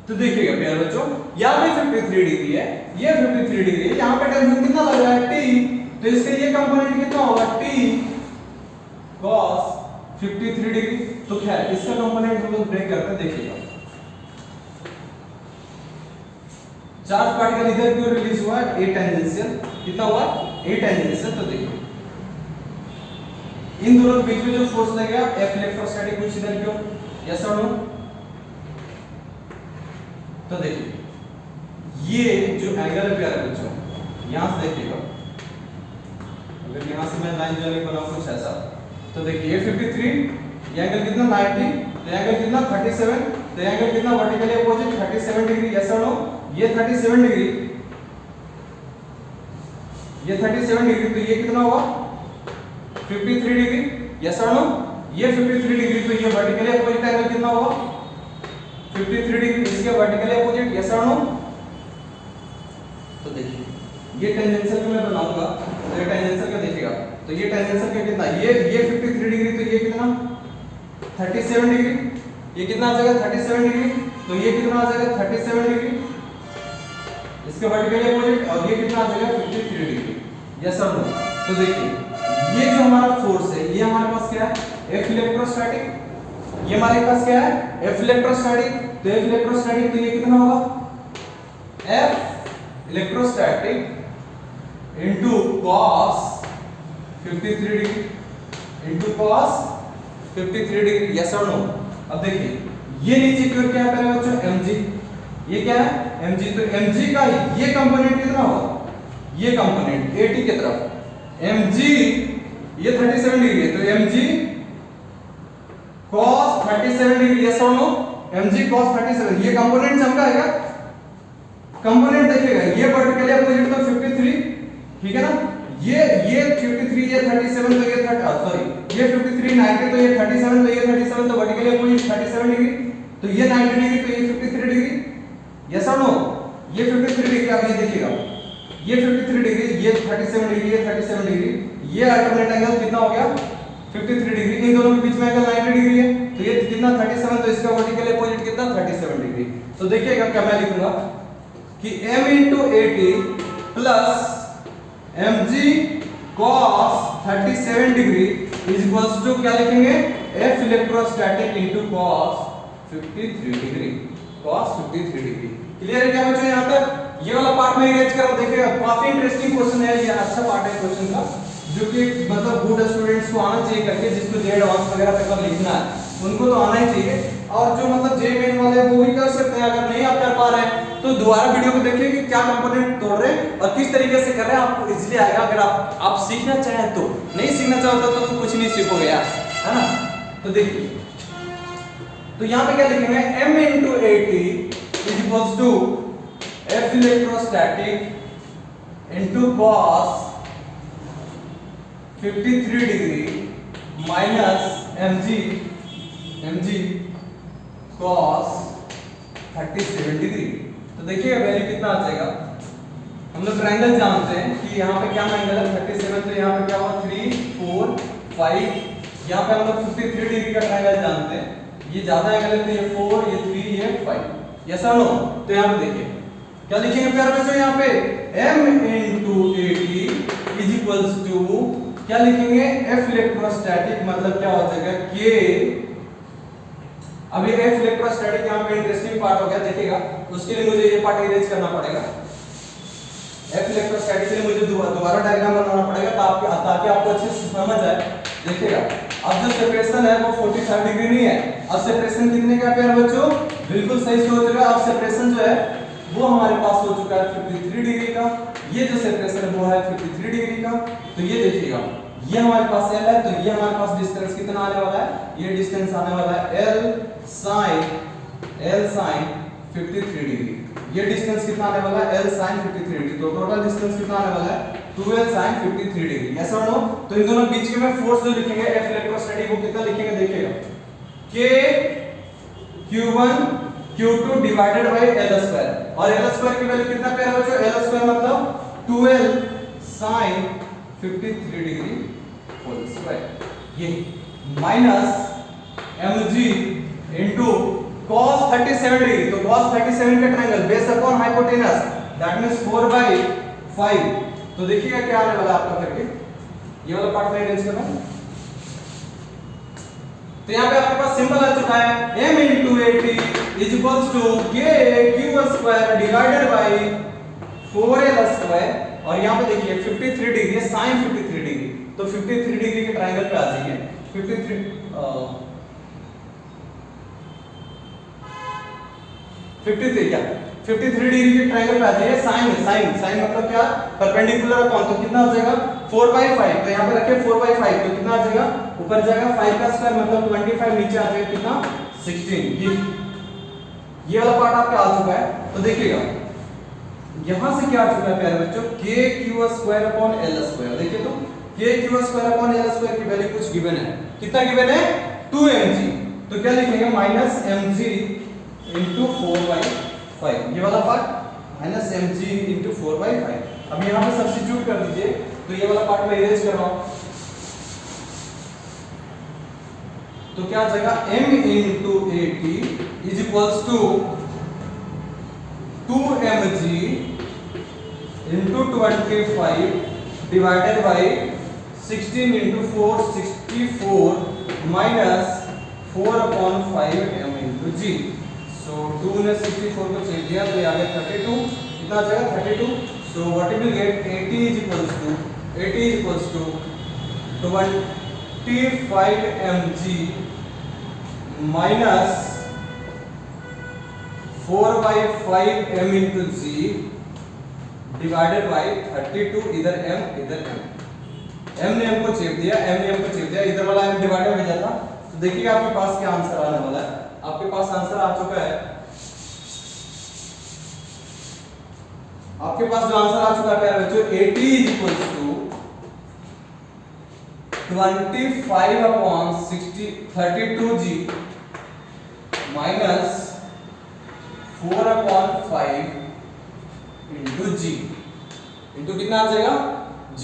तो देखिएगा प्यारे बच्चों, यहाँ पे 53 डिग्री है, ये 53 डिग्री है, यहाँ पे टेंशन कितना लग रहा है t, तो इसके ये कंपोनेंट कितना होगा t cos 53 डिग्री। तो खैर इसका कंपोनेंट हम लोग ब्रेक करते हैं, देखिएगा चार्ज पार्टिकल इधर की ओर रिलीज हुआ है a टेंजेंशियल, कितना हुआ a टेंजेंशियल। तो देखिए इन दोनों के बीच में जो फोर्स लगेगा F इलेक्ट्रोस्टैटिक, कुछ इधर की ओर, यस और नो। तो देखिए ये जो एंगल है प्यारे बच्चों, यहां से देखिएगा, अगर यहां से मैं लाइन ड्राइंग बनाऊं कुछ ऐसा, तो देखिए ये 53, ये एंगल कितना 90, तो एंगल कितना 37, तो एंगल कितना वर्टिकली अपोजिट 37 डिग्री, यस और नो। ये 37 डिग्री, ये 37 डिग्री, तो ये कितना हुआ 53 डिग्री, यस और नो। ये 53 डिग्री, तो ये वर्टिकली अपोजिट एंगल कितना हुआ 53 डिग्री, इसके वर्टिकली अपोजिट, यस और नो। तो देखिए ये टेंजेंशियल को मैं बनाऊंगा, तो ये टेंजेंशियल का देखिएगा, तो ये टेंजेंशियल का कितना, ये 53 डिग्री, तो ये कितना 37 डिग्री, ये कितना आ जाएगा 37 डिग्री, तो ये कितना आ जाएगा 37 डिग्री, इसके वर्टिकली अपोजिट, और ये कितना आ जाएगा 53 डिग्री, यस और नो। तो देखिए ये जो हमारा फोर्स है ये हमारे पास क्या है, F इलेक्ट्रोस्टैटिक, ये हमारे पास क्या है, F इलेक्ट्रोस्टैटिक। तो F इलेक्ट्रोस्टैटिक तो ये कितना होगा, F electrostatic into cos 53 degree, into cos 53 degree, yes और नो। अब देखिए ये नीचे की ओर क्या है बच्चों, mg, ये क्या है mg, तो mg का ये कंपोनेंट कितना होगा, ये कंपोनेंट at की तरफ mg ये 37 डिग्री है, तो mg cos 37 डिग्री, यस और नो, mg cos 37, ये कंपोनेंट चमका है क्या, कंपोनेंट देखिएगा ये वर्टिकली अपोजिट तो 53, ठीक है ना, ये 53, ये 37, तो ये 30, सॉरी ये 53 90, तो ये 37, तो ये 37, तो वर्टिकली अपोजिट 37 डिग्री, तो ये 90 डिग्री, तो ये 53 डिग्री, यस और नो, ये 53 डिग्री। अब ये देखिएगा ये 53 डिग्री, ये 37 डिग्री, ये 37 डिग्री, ये अल्टरनेट एंगल कितना हो गया 53 डिग्री, इन दोनों के बीच में एंगल 90 डिग्री है, तो ये कितना 37, तो इसका वर्टिकल अपोजिट कितना 37 डिग्री। तो देखिएगा क्या मैं लिखूंगा कि m into 80 plus mg cos 37 degree is equals to क्या लिखेंगे, F electrostatic into cos 53 degree, cos 53 degree. Clear है क्या बच्चों, यहाँ तक ये वाला पार्ट में इरेज करो, देखिएगा काफी इंटरेस्टिंग क्वेश्चन है, ये अच्छा पार्ट है क्वेश्चन का, जो कि मतलब गुड स्टूडेंट्स को आना चाहिए करके, जिसको जे एडवांस वगैरह पेपर लिखना है उनको तो आना ही चाहिए, और जो मतलब जे मेन वाले वो भी कर सकते हैं, अगर नहीं आप कर पा रहे हैं तो दोबारा वीडियो को देखिए कि क्या कंपोनेंट तोड़ रहे हैं और किस तरीके से कर रहे हैं, आपको इजीली आएगा। अगर आप सीखना चाहें तो, नहीं सीखना चाहते तो कुछ नहीं सीखोगे यार, है ना। तो देखिए तो यहाँ पे क्या लिखेंगे, m into 80 is equals to F electrostatic into cos 53 degree minus mg cos 37 degree. तो देखिएगा वैल्यू कितना आ जाएगा, हम लोग ट्रायंगल जानते हैं कि यहाँ पे क्या एंगल है 37, तो यहाँ पे क्या होगा 3 4 5, यहाँ पे हम लोग 53 डिग्री का ट्रायंगल जानते हैं, ये ज्यादा एंगल है तो ये 4 ये 3 ये 5, यस और नो। तो यहाँ पे देखिए क्या लिखेंगे प्यारे बच्चों, यहाँ पे m into 80 is equals to क्या लिखेंगे, F इलेक्ट्रोस्टैटिक, मतलब क्या हो जाएगा K। अब ये F इलेक्ट्रोस्टैटिक यहाँ पे इंटरेस्टिंग पार्ट हो गया, देखिएगा उसके लिए मुझे ये पार्ट इरेज करना पड़ेगा, F इलेक्ट्रोस्टैटिक के लिए मुझे दोबारा डायग्राम बनाना पड़ेगा ताकि आपको अच्छे से समझ आए। देखिएगा अब जो सेपरेशन है वो 45 डिग्री नहीं है, अब सेपरेशन कितने का प्यारे बच्चों, बिल्कुल सही सोच रहे हो, अब सेपरेशन जो है वो हमारे पास हो चुका है 53 डिग्री का, ये जो सेपरेशन है वो है 53 डिग्री का। तो ये देखिएगा ये हमारे पास L है, तो ये हमारे पास डिस्टेंस कितना आने वाला है, ये डिस्टेंस आने वाला है L sin 53 डिग्री, ये डिस्टेंस कितना आने वाला है L sin 53 डिग्री, तो टोटल डिस्टेंस कितना आने वाला है 12 sin 53 डिग्री, यस और नो। तो इन दोनों बीच के में फोर्स जो लिखेंगे F इलेक्ट्रोस्टैटिक वो कितना लिखेंगे, देखिएगा K Q1 Q2 divided by L square, और L स्क्वायर की वैल्यू कितना प्यारा बच्चों, L स्क्वायर मतलब 12 sin 53 डिग्री होल स्क्वायर, ये minus mg into cos 37 degree, तो cos 37 का triangle base upon hypotenuse that means 4/5। तो देखिएगा क्या आने वाला आपका करके, ये वाला पार्ट में अरेंज करना। तो यहाँ पे आपके पास सिंबल आ चुका है m into 80 is equals to k q square divided bye 4l square, और यहाँ पे देखिए 53 डिग्री sin 53 डिग्री, तो 53 डिग्री के ट्रायंगल पे आ जाइए, 53 डिग्री के ट्रायंगल पे आ जाइए, साइन मतलब क्या, परपेंडिकुलर अपॉन, तो कितना हो जाएगा 4/5, तो यहाँ पे रखिए 4/5, तो कितना आ जाएगा, ऊपर जाएगा 5 का स्क्वायर मतलब 25, नीचे आ जाएगा कितना 16। ये वाला पार्ट आपका आ चुका है। तो देखिएगा यहां से क्या आ चुका है प्यारे बच्चों, k q square upon l square, देखिए तो k q square upon l square की वैल्यू कुछ गिवन है, कितना गिवन है 2mg, तो क्या लिखेंगे माइनस mg into 4/5, ये वाला पार्ट माइनस mg into 4/5। अब यहाँ पे सब्स्टिट्यूट कर दीजिए, तो ये वाला पार्ट में इरेज कर रहा हूं, तो क्या आ जाएगा m into 80 is equals to 2mg into 25 divided by 16 into 4 64 minus 4/5 m into g। सो 2 ने 64 को चेंज दिया तो ये आ गया 32, कितना आ जाएगा 32। सो what you will gate 80 is equals to 25 mg minus 4/5 m into g divided by 32, इधर m इधर m, m ने m को चेप दिया, इधर वाला m डिवाइडेड हो जाता। तो देखिएगा आपके पास क्या आंसर आने वाला है। आपके पास आंसर आ चुका है, आपके पास जो आंसर आ चुका है प्यारे बच्चों 80 is equals to 25/32g minus 4/5 into g into कितना आ जाएगा g।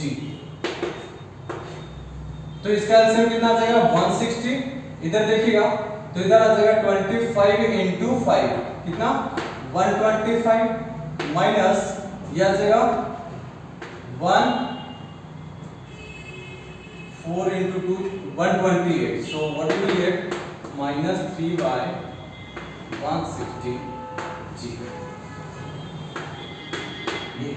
तो इसका एलसीएम कितना आ जाएगा 160। इधर देखिएगा तो इधर आ जाएगा 25 into 5 कितना 125 माइनस ये आ जाएगा 1 4 into 2 128। So what you will gate minus 3/160 g। ये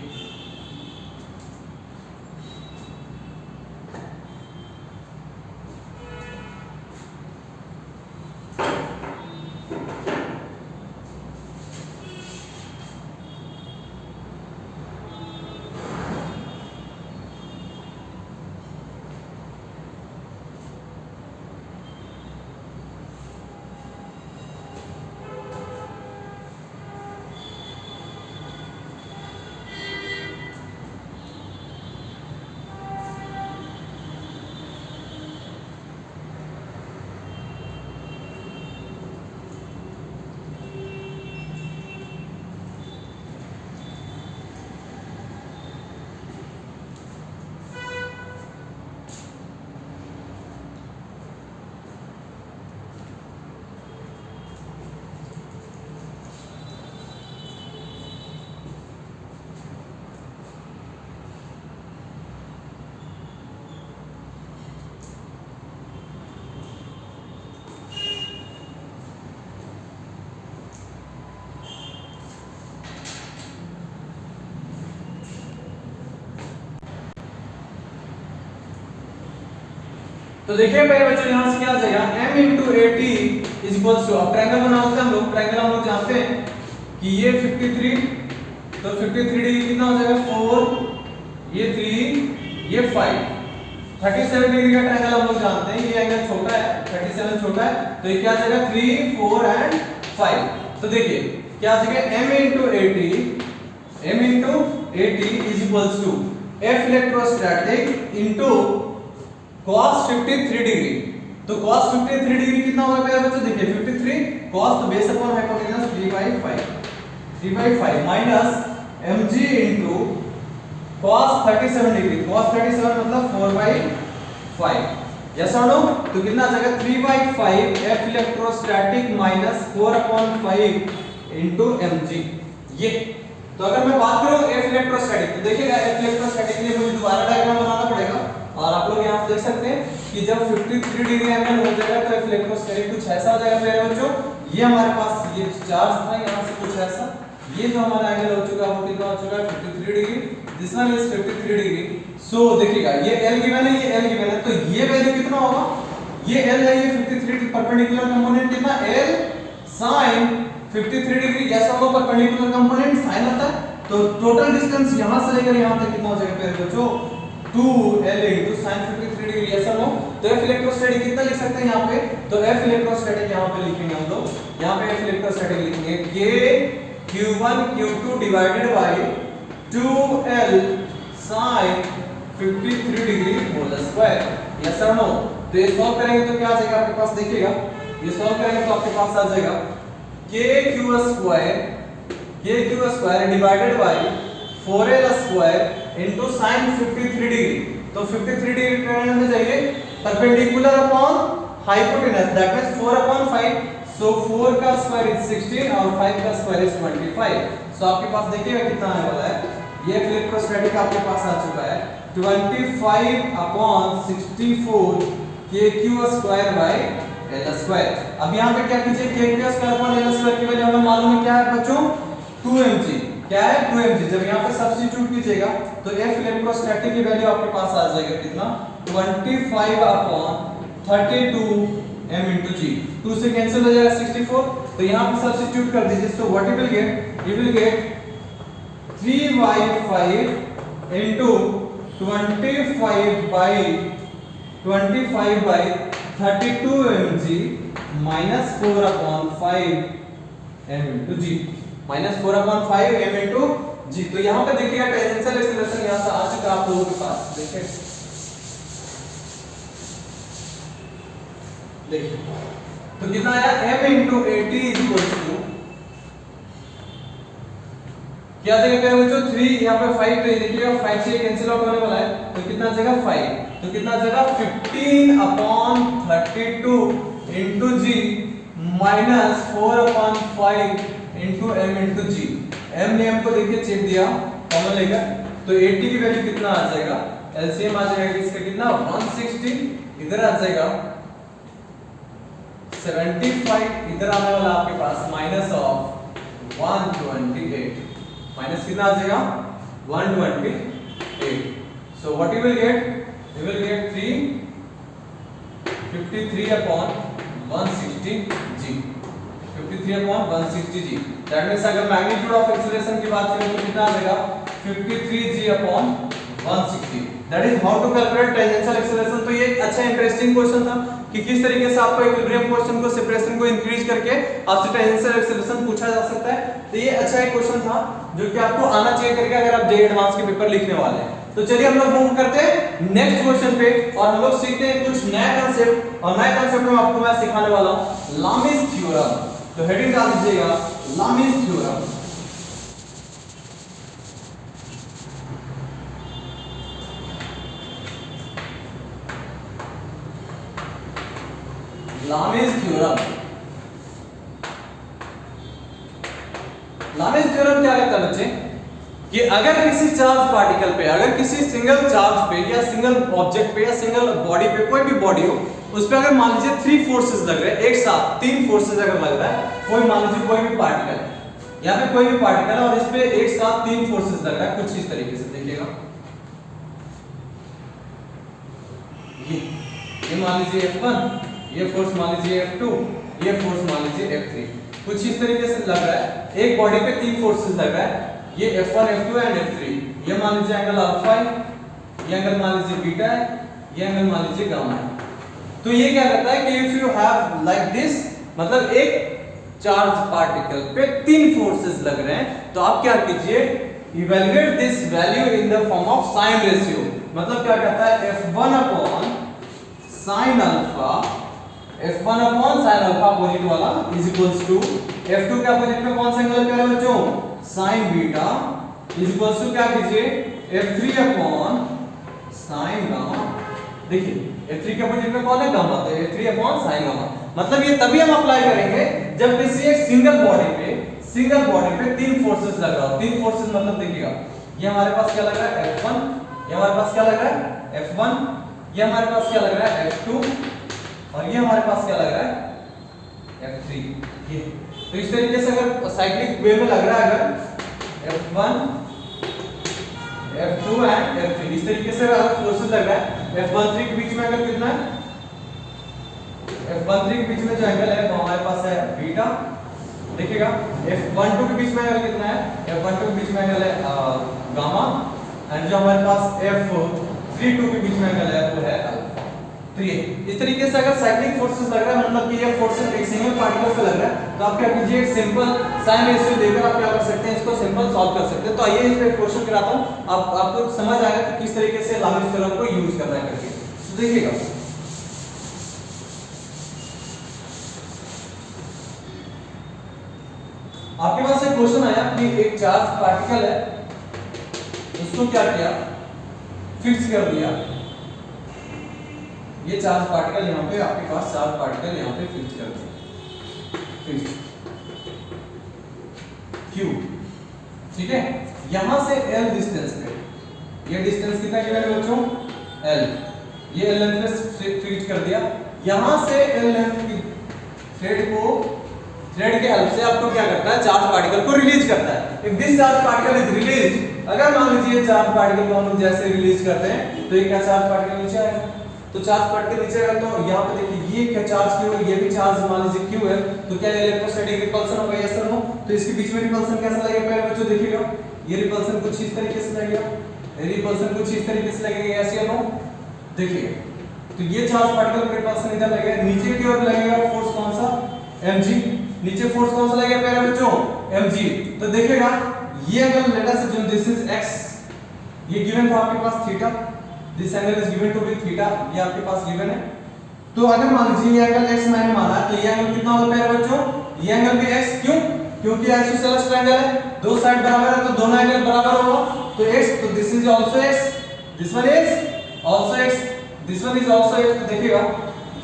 तो देखिए मेरे बच्चों यहां से क्या आ जाएगा m into 80 is equals to, अब ट्रायंगल बनाते हैं हम लोग, ट्रायंगल हम लोग जानते हैं कि ये 53, तो 53 डिग्री कितना हो जाएगा 4, ये 3, ये 5, 37 डिग्री का ट्रायंगल हम लोग जानते हैं, ये एंगल छोटा है 37 छोटा है, तो ये क्या आ जाएगा 3 4 and 5। तो देखिए क्या आ जाएगा m into 80 is equals to F electrostatic into cos 53 degree. तो cos 53 डिग्री कितना होगा मेरे बच्चों, देखिए 53 cos तो base upon hypotenuse 3/5 minus mg into cos 37 degree, cos 37 मतलब 4/5, यस और नो। तो कितना आ जाएगा 3/5 F electrostatic minus 4/5 into mg। ये तो अगर मैं बात करूं F इलेक्ट्रोस्टैटिक, तो देखिएगा F इलेक्ट्रोस्टैटिक के लिए मुझे दोबारा डायग्राम बनाना पड़ेगा, और आप लोग यहाँ देख सकते हैं कि जब 53 डिग्री एंगल हो जाएगा तो इलेक्ट्रोस्टैटिक कुछ ऐसा हो जाएगा मेरे बच्चों। ये हमारे पास ये चार्ज था यहाँ से कुछ ऐसा, ये जो हमारा एंगल हो चुका है वो कितना हो चुका है 53 degree, this one is 53 degree. So देखिएगा ये L गिवन है, ये L गिवन है, तो ये वैल्यू कितना होगा, ये L है, ये 53 परपेंडिकुलर कंपोनेंट कितना L sin 53 डिग्री, जैसा वो परपेंडिकुलर कंपोनेंट sin होता है, तो टोटल डिस्टेंस यहां से लेकर यहां तक कितना हो जाएगा मेरे बच्चों 2L into sin 53 डिग्री, ऐसा नो। तो F इलेक्ट्रोस्टैटिक कितना लिख सकते हैं यहाँ पे, तो F इलेक्ट्रोस्टैटिक यहाँ पे लिखेंगे हम लोग, यहाँ पे F इलेक्ट्रोस्टैटिक लिखेंगे K Q1 Q2 divided by 2L sin 53 degree whole square, yes और नो। तो ये सॉल्व करेंगे तो क्या आ जाएगा आपके पास, देखिएगा ये सॉल्व करेंगे तो आपके पास आ जाएगा KQ square divided bye 4L square into sin 53 degree. तो 53 डिग्री ट्रायंगल में जाइए perpendicular upon hypotenuse, that means 4/5, सो 4 का स्क्वायर इज 16 और 5 का स्क्वायर इज 25। सो आपके पास देखिएगा कितना आने वाला है ये इलेक्ट्रोस्टैटिक आपके पास आ चुका है 25/64 kq² L²। अब यहाँ पे क्या कीजिए, kq² की वैल्यू हमें मालूम है क्या है बच्चों, 2mg। क्या है 2mg। जब यहाँ पे सब्स्टिट्यूट कीजिएगा तो F इलेक्ट्रोस्टैटिक की वैल्यू आपके पास आ जाएगा कितना, 25/32 m into g। 2 से कैंसिल हो जाएगा 64, तो यहाँ पे सब्स्टिट्यूट कर दीजिए। So what you will gate 3/5 into 25/32 mg minus 4/5 m into g, minus 4/5 m into g। तो यहाँ पे देखिएगा टेंजेंशियल एक्सीलरेशन यहाँ से आ चुका आप लोगों के पास। देखिए तो कितना आया, m into 80 is equals to क्या जगह पे बच्चों 3, यहाँ पे 5, तो ये देखिएगा 5 से कैंसिल आउट होने वाला है, तो कितना जगह 5, तो कितना जगह 15/32 into g minus 4/5 into m into g। m ने m को देखिए चेक दिया कॉमन लेकर, तो 80 की वैल्यू कितना आ जाएगा, एलसीएम आ जाएगा इसका कितना 160, इधर आ जाएगा 75, इधर आने वाला आपके पास माइनस ऑफ 128, माइनस कितना आ जाएगा 128। So what you will get 353/160 g, 53/160 g। That means अगर मैग्नीट्यूड ऑफ एक्सीलरेशन की बात करें तो कितना आ जाएगा 53g/160। That is how to calculate tangential acceleration. तो ये एक अच्छा इंटरेस्टिंग क्वेश्चन था कि किस तरीके से आपको इक्विलिब्रियम क्वेश्चन को सेपरेशन को इंक्रीज करके आपसे टेंजेंशियल एक्सीलरेशन पूछा जा सकता है। तो ये अच्छा एक क्वेश्चन था जो कि आपको आना चाहिए करके अगर आप जे एडवांस के पेपर लिखने वाले हैं। तो चलिए हम लोग मूव करते हैं नेक्स्ट क्वेश्चन पे और हम लोग सीखते हैं कुछ नया कांसेप्ट, और नया कांसेप्ट में आपको मैं सिखाने वाला हूं लामीज थ्योरम। तो हेडिंग डाल दीजिएगा Lami's theorem. Lami's theorem, Lami's theorem क्या कहता है बच्चे कि अगर किसी चार्ज पार्टिकल पे, अगर किसी सिंगल चार्ज पे या सिंगल ऑब्जेक्ट पे या सिंगल बॉडी पे, कोई भी बॉडी हो, उस पे अगर मान लीजिए 3 फोर्सेस लग रहे हैं एक साथ, 3 फोर्सेस अगर लग रहा है, कोई मान लीजिए कोई भी पार्टिकल, यहाँ पे कोई भी पार्टिकल है और इस पे एक साथ 3 फोर्सेस लग रहा है कुछ इस तरीके से, देखिएगा ये मान लीजिए F1, ये फोर्स मान लीजिए F2, ये फोर्स मान लीजिए F3, कुछ इस तरीके से लग रहा है। एक बॉडी पे 3 फोर्सेस लग रहा है, ये F1 F2 एंड F3। ये मान लीजिए एंगल अल्फा है, ये एंगल मान लीजिए बीटा है, ये एंगल मान लीजिए गामा है। तो ये क्या करता है कि if you have like this, मतलब एक चार्ज पार्टिकल पे 3 फोर्सेस लग रहे हैं, तो आप क्या कीजिए evaluate this value in the form of sine ratio. मतलब क्या कहता है F1 upon sine alpha, F1 upon sine alpha opposite वाला इज इक्वल्स टू F2 के अपोजिट में कौन सा एंगल प्यारे बच्चों sine beta is equals to क्या कीजिए F3 अपॉन साइन गामा। देखिए F3 के अपोजिट में कौन है गामा, तो F3 अपॉन साइन गामा। मतलब ये तभी हम अप्लाई करेंगे जब किसी एक सिंगल बॉडी पे 3 फोर्सेस लग रहा हो। 3 फोर्सेस मतलब देखिएगा ये हमारे पास क्या लग रहा है F1, ये हमारे पास क्या लग रहा है F1, ये हमारे पास क्या लग रहा है F2 और ये हमारे पास क्या लग रहा है F3। ये तो इस तरीके से अगर साइक्लिक वे में लग रहा है अगर F1 F2 एंड F3 इस तरीके से अगर फोर्सेस लग रहा है F13 के बीच में अगर कितना है F13 के बीच में जो एंगल है वो हमारे पास है बीटा। देखिएगा F12 के बीच में एंगल कितना है, F12 के बीच में एंगल है गामा एंड जो हमारे पास F32 के बीच में एंगल है वो है अल्फा। तो ये इस तरीके से अगर साइक्लिक फोर्सेस लग रहा है मतलब कि ये फोर्सेस एक सिंगल पार्टिकल पे लग रहा है, तो आप क्या कीजिए एक सिंपल साइन रेशियो देकर आप क्या कर सकते हैं इसको सिंपल सॉल्व कर सकते हैं। तो आइए इस पे क्वेश्चन कराता हूं, आपको समझ आएगा कि किस तरीके से लामीज थ्योरम को यूज करना है करके। तो देखिएगा आपके पास एक क्वेश्चन आया कि एक चार्ज पार्टिकल है, उसको क्या किया फिक्स कर दिया। ये चार्ज पार्टिकल यहाँ पे आपके पास चार्ज पार्टिकल यहाँ पे फिक्स कर दिया, फिक्स Q, ठीक है। यहां से L डिस्टेंस पे, ये डिस्टेंस कितना गिवन है बच्चों L, ये L लेंथ पे फिक्स कर दिया। यहां से L लेंथ की थ्रेड के हेल्प से आपको क्या करता है, चार्ज पार्टिकल को रिलीज करता है। If this charge particle is release, अगर मान लीजिए चार्ज पार्टिकल को हम लोग जैसे रिलीज करते हैं तो ये क्या चार्ज पार्टिकल नीचे आएगा, तो चार्ज पार्टिकल नीचे आएगा तो यहाँ पे देखिए ये क्या चार्ज क्यू है, ये भी चार्ज मान लीजिए क्यू है, तो क्या इलेक्ट्रोस्टैटिक रिपल्सन होगा, यस सर नो। तो इसके बीच में रिपल्सन कैसा लगेगा पहले बच्चों देखिएगा, ये रिपल्सन कुछ इस तरीके से लगेगा, रिपल्सन कुछ इस तरीके से लगेगा, यस या नो। देखिए तो ये चार्ज पार्टिकल का रिपल्सन इधर लगेगा, नीचे की ओर लगेगा फोर्स कौन सा mg, नीचे फोर्स कौन सा लगेगा पहले बच्चों mg। तो देखिएगा ये अगर let us assume this is x, ये गिवन था आपके पास theta, this angle is given to be theta, ये आपके पास गिवन है। तो अगर मान लीजिए ये एंगल x मैंने माना तो ये एंगल कितना होगा पहले बच्चों, ये एंगल भी x, क्यों, क्योंकि आइसोसेलेस ट्रायंगल है, दो साइड बराबर है तो दोनों एंगल बराबर होगा, तो x, तो this is also x, this one is also x, this one is also x। तो देखिएगा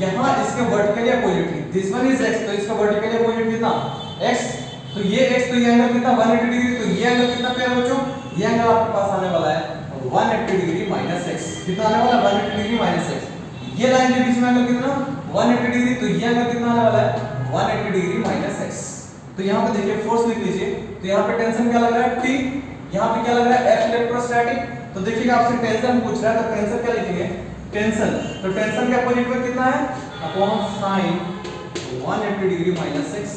यहाँ इसके vertical opposite, this one is x, तो इसका वर्टिकल अपोजिट कितना x, तो ये x, तो ये एंगल कितना 180 डिग्री, तो ये एंगल कितना पे बच्चों, ये एंगल आपके पास आने वाला है 180 डिग्री माइनस x, कितना आने वाला है 180 डिग्री माइनस x। ये लाइन के बीच में एंगल कितना 180 डिग्री, तो ये एंगल कितना आने वाला है 180 डिग्री माइनस x। तो यहाँ पे देखिए फोर्स लिख लीजिए, तो यहाँ पे टेंशन क्या लग रहा है T, यहाँ पे क्या लग रहा है F इलेक्ट्रोस्टैटिक। तो देखिएगा आपसे टेंशन पूछ रहा है तो टेंशन क्या लिखेंगे, टेंशन, तो टेंशन के अपोजिट में कितना है upon sin 180 degree minus x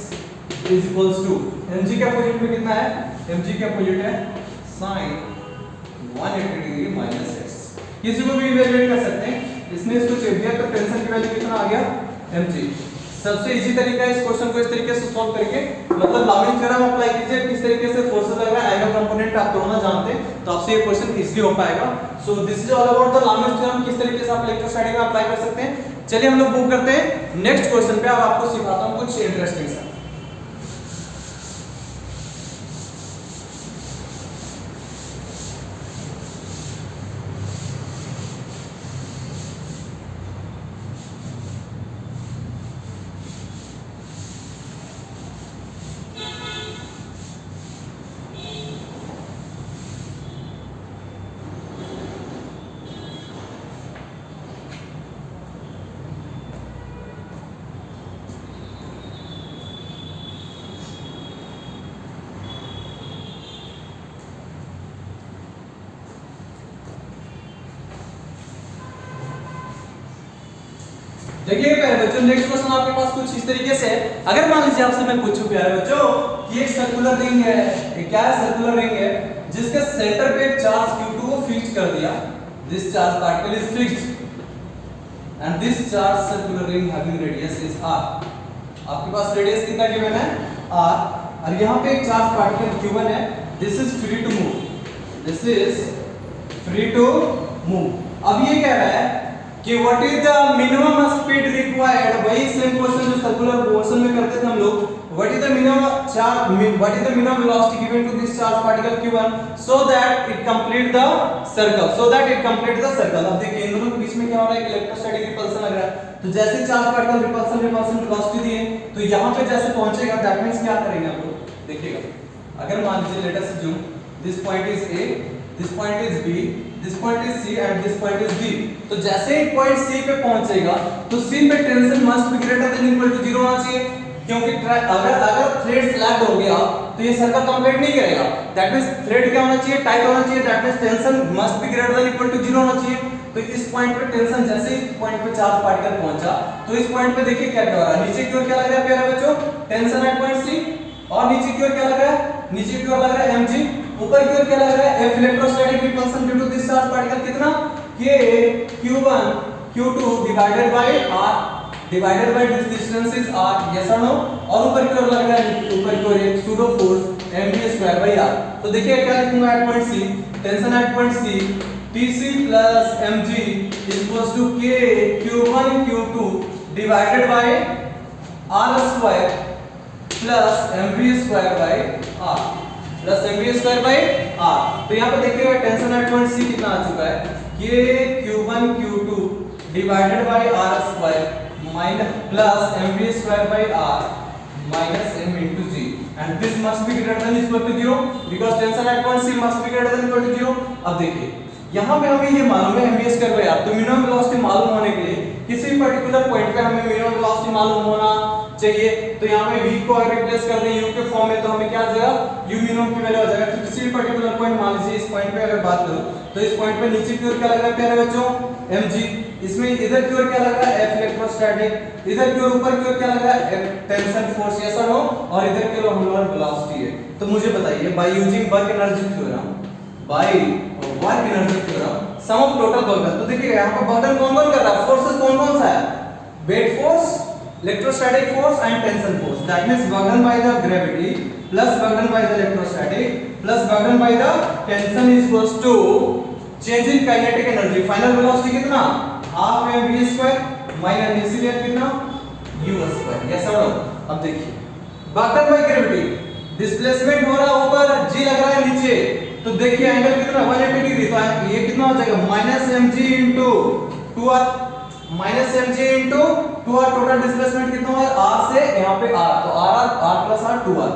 is equals to mg के अपोजिट में कितना है, mg के अपोजिट है sin 180 डिग्री माइनस x। किसी को भी इवैल्यूएट कर सकते हैं, इसमें इसको चेक दिया तो टेंशन की वैल्यू कितना आ गया mg। सबसे इजी तरीका है इस क्वेश्चन को इस तरीके से सॉल्व करके, मतलब लामिन थ्योरम अप्लाई कीजिए, किस तरीके से फोर्सेस लग रहा है, एंगल कंपोनेंट आप दोनों जानते हैं तो आपसे ये क्वेश्चन इजीली हो पाएगा। So this is all about the Lamine theorem, किस तरीके से आप इलेक्ट्रोस्टैटिक में अप्लाई कर सकते हैं। चलिए हम लोग मूव करते हैं नेक्स्ट क्वेश्चन पे, अब आपको सिखाता हूं कुछ इंटरेस्टिंग सा। देखिए प्यारे बच्चों नेक्स्ट क्वेश्चन आपके पास कुछ इस तरीके से है। अगर मान लीजिए आपसे मैं पूछूं प्यारे बच्चों कि एक सर्कुलर रिंग है, एक क्या है सर्कुलर रिंग है जिसके सेंटर पे एक चार्ज q2 को फिक्स कर दिया, this charge particle is fixed and this charge circular ring having radius is r। आपके पास रेडियस कितना गिवन है r, और यहां पे एक चार्ज पार्टिकल q1 है, this is free to move, this is free to move. अब ये कह रहा है कि what is the minimum speed required, वही सेम क्वेश्चन जो सर्कुलर मोशन में करते थे हम लोग, what is the minimum charge, what is the minimum velocity given to this charge particle q1 so that it complete the circle, so that it complete the circle. अब देखिए इन दोनों के बीच में क्या हो रहा है, इलेक्ट्रोस्टैटिक रिपल्सन लग रहा है, तो जैसे चार्ज पार्टिकल रिपल्सन वेलोसिटी दिए तो यहां पे जैसे पहुंचेगा दैट मींस क्या करेंगे हम लोग, देखिएगा अगर मान लीजिए late us assume this point is a, this point is b, this point is c and this point is d। तो जैसे ही पॉइंट c पे पहुंचेगा तो c पे tension must be greater than equal to 0 होना चाहिए, क्योंकि अगर थ्रेड फ्लैट हो गया तो ये सर्कल कंप्लीट नहीं करेगा, दैट मींस थ्रेड क्या होना चाहिए, टाइट होना चाहिए, that means tension must be greater than equal to 0 होना चाहिए। तो इस पॉइंट पे टेंशन जैसे ही पॉइंट पे चार्ज पार्टिकल पहुंचा तो इस पॉइंट पे देखिए क्या हो रहा है, नीचे की ओर क्या लग रहा है प्यारे बच्चों, टेंशन एट पॉइंट c, और नीचे की ओर क्या लग रहा है, नीचे की ओर लग रहा है mg, ऊपर की ओर क्या लग रहा है f electrostatic repulsion due to this charge particle कितना k q1 q2 divided by r, divided by this distance is r, yes और नो। और ऊपर की ओर लग रहा है, ऊपर की ओर एक pseudo force mv² by r। तो देखिए क्या लिखूंगा at point c, tension at point c tc plus mg equals to k q1 q2 divided by r² plus mv² by r, plus mv² by r। तो यहाँ पे देखिएगा tension at point c कितना आ चुका है, k q1 q2 divided by r² minus plus mv² by r minus m into g। and this must be greater than equal to 0 because tension at point C must be greater than equal to 0। अब देखिए यहाँ पे हमें ये मालूम है MVS curve है यार, तो मिनिमम वेलोसिटी मालूम होने के लिए किसी भी पर्टिकुलर पॉइंट पे हमें मिनिमम वेलोसिटी मालूम होना चाहिए। तो यहाँ पे v को अगर रिप्लेस कर दें u के फॉर्म में तो हमें क्या आ जाएगा, u मिनिमम की वैल्यू आ जाएगा। तो किसी भी पर्टिकुलर पॉइंट मान लीजिए इस पॉइंट पे अगर बात करूं तो इस पॉइंट पे नीचे की ओर क्या लग रहा है प्यारे बच्चों, mg, इसमें इधर की ओर क्या लग रहा है F इलेक्ट्रोस्टैटिक, इधर की ओर ऊपर की ओर क्या लग रहा है टेंशन फोर्स, यस और नो, और इधर की ओर हमारा वेलोसिटी है। तो मुझे बताइए by using work energy theorem, by work energy theorem sum of total burden, तो देखिए यहाँ पर बर्डन कौन-कौन कर रहा है, फोर्सेस कौन-कौन सा है, weight force, electrostatic force and tension force, that means burden by the gravity plus burden by the electrostatic plus burden by the tension is equals to change in kinetic energy, final velocity कितना half mv square minus इसीलिए कितना u square, yes और no. अब देखिए burden by gravity displacement हो रहा है ऊपर, g लग रहा है नीचे, तो देखिए एंगल कितना 180 डिग्री, तो ये कितना हो जाएगा minus mg into 2r, minus mg into 2r, total displacement कितना हुआ r से यहाँ पे r, तो r plus r 2r।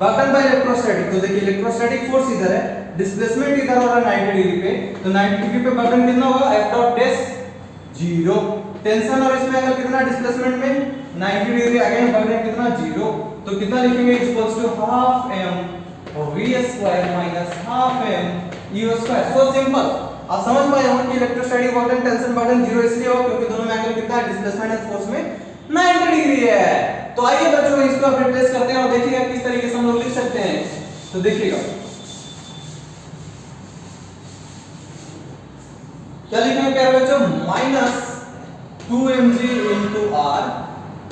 Burden by electrostatic, तो देखिए इलेक्ट्रोस्टैटिक फोर्स इधर है, डिस्प्लेसमेंट इधर हो रहा है 90 डिग्री पे, तो 90 डिग्री पे बर्डन कितना होगा F डॉट डैश 0, टेंशन और इसमें एंगल कितना डिस्प्लेसमेंट में 90 डिग्री, अगेन बर्डन कितना 0, तो कितना लिखेंगे equals to half m v square minus half m u square. So simple, आप समझ पाए होंगे कि इलेक्ट्रोस्टैटिक बर्डन टेंशन बर्डन 0 इसलिए हो क्योंकि दोनों में एंगल कितना है डिस्प्लेसमेंट एंड फोर्स में 90 डिग्री है। तो आइए बच्चों इसको आप रिप्लेस करते हैं और देखिएगा किस तरीके से हम लोग लिख सकते हैं। तो देखिएगा क्या लिखेंगे प्यारे बच्चों, minus 2mg into r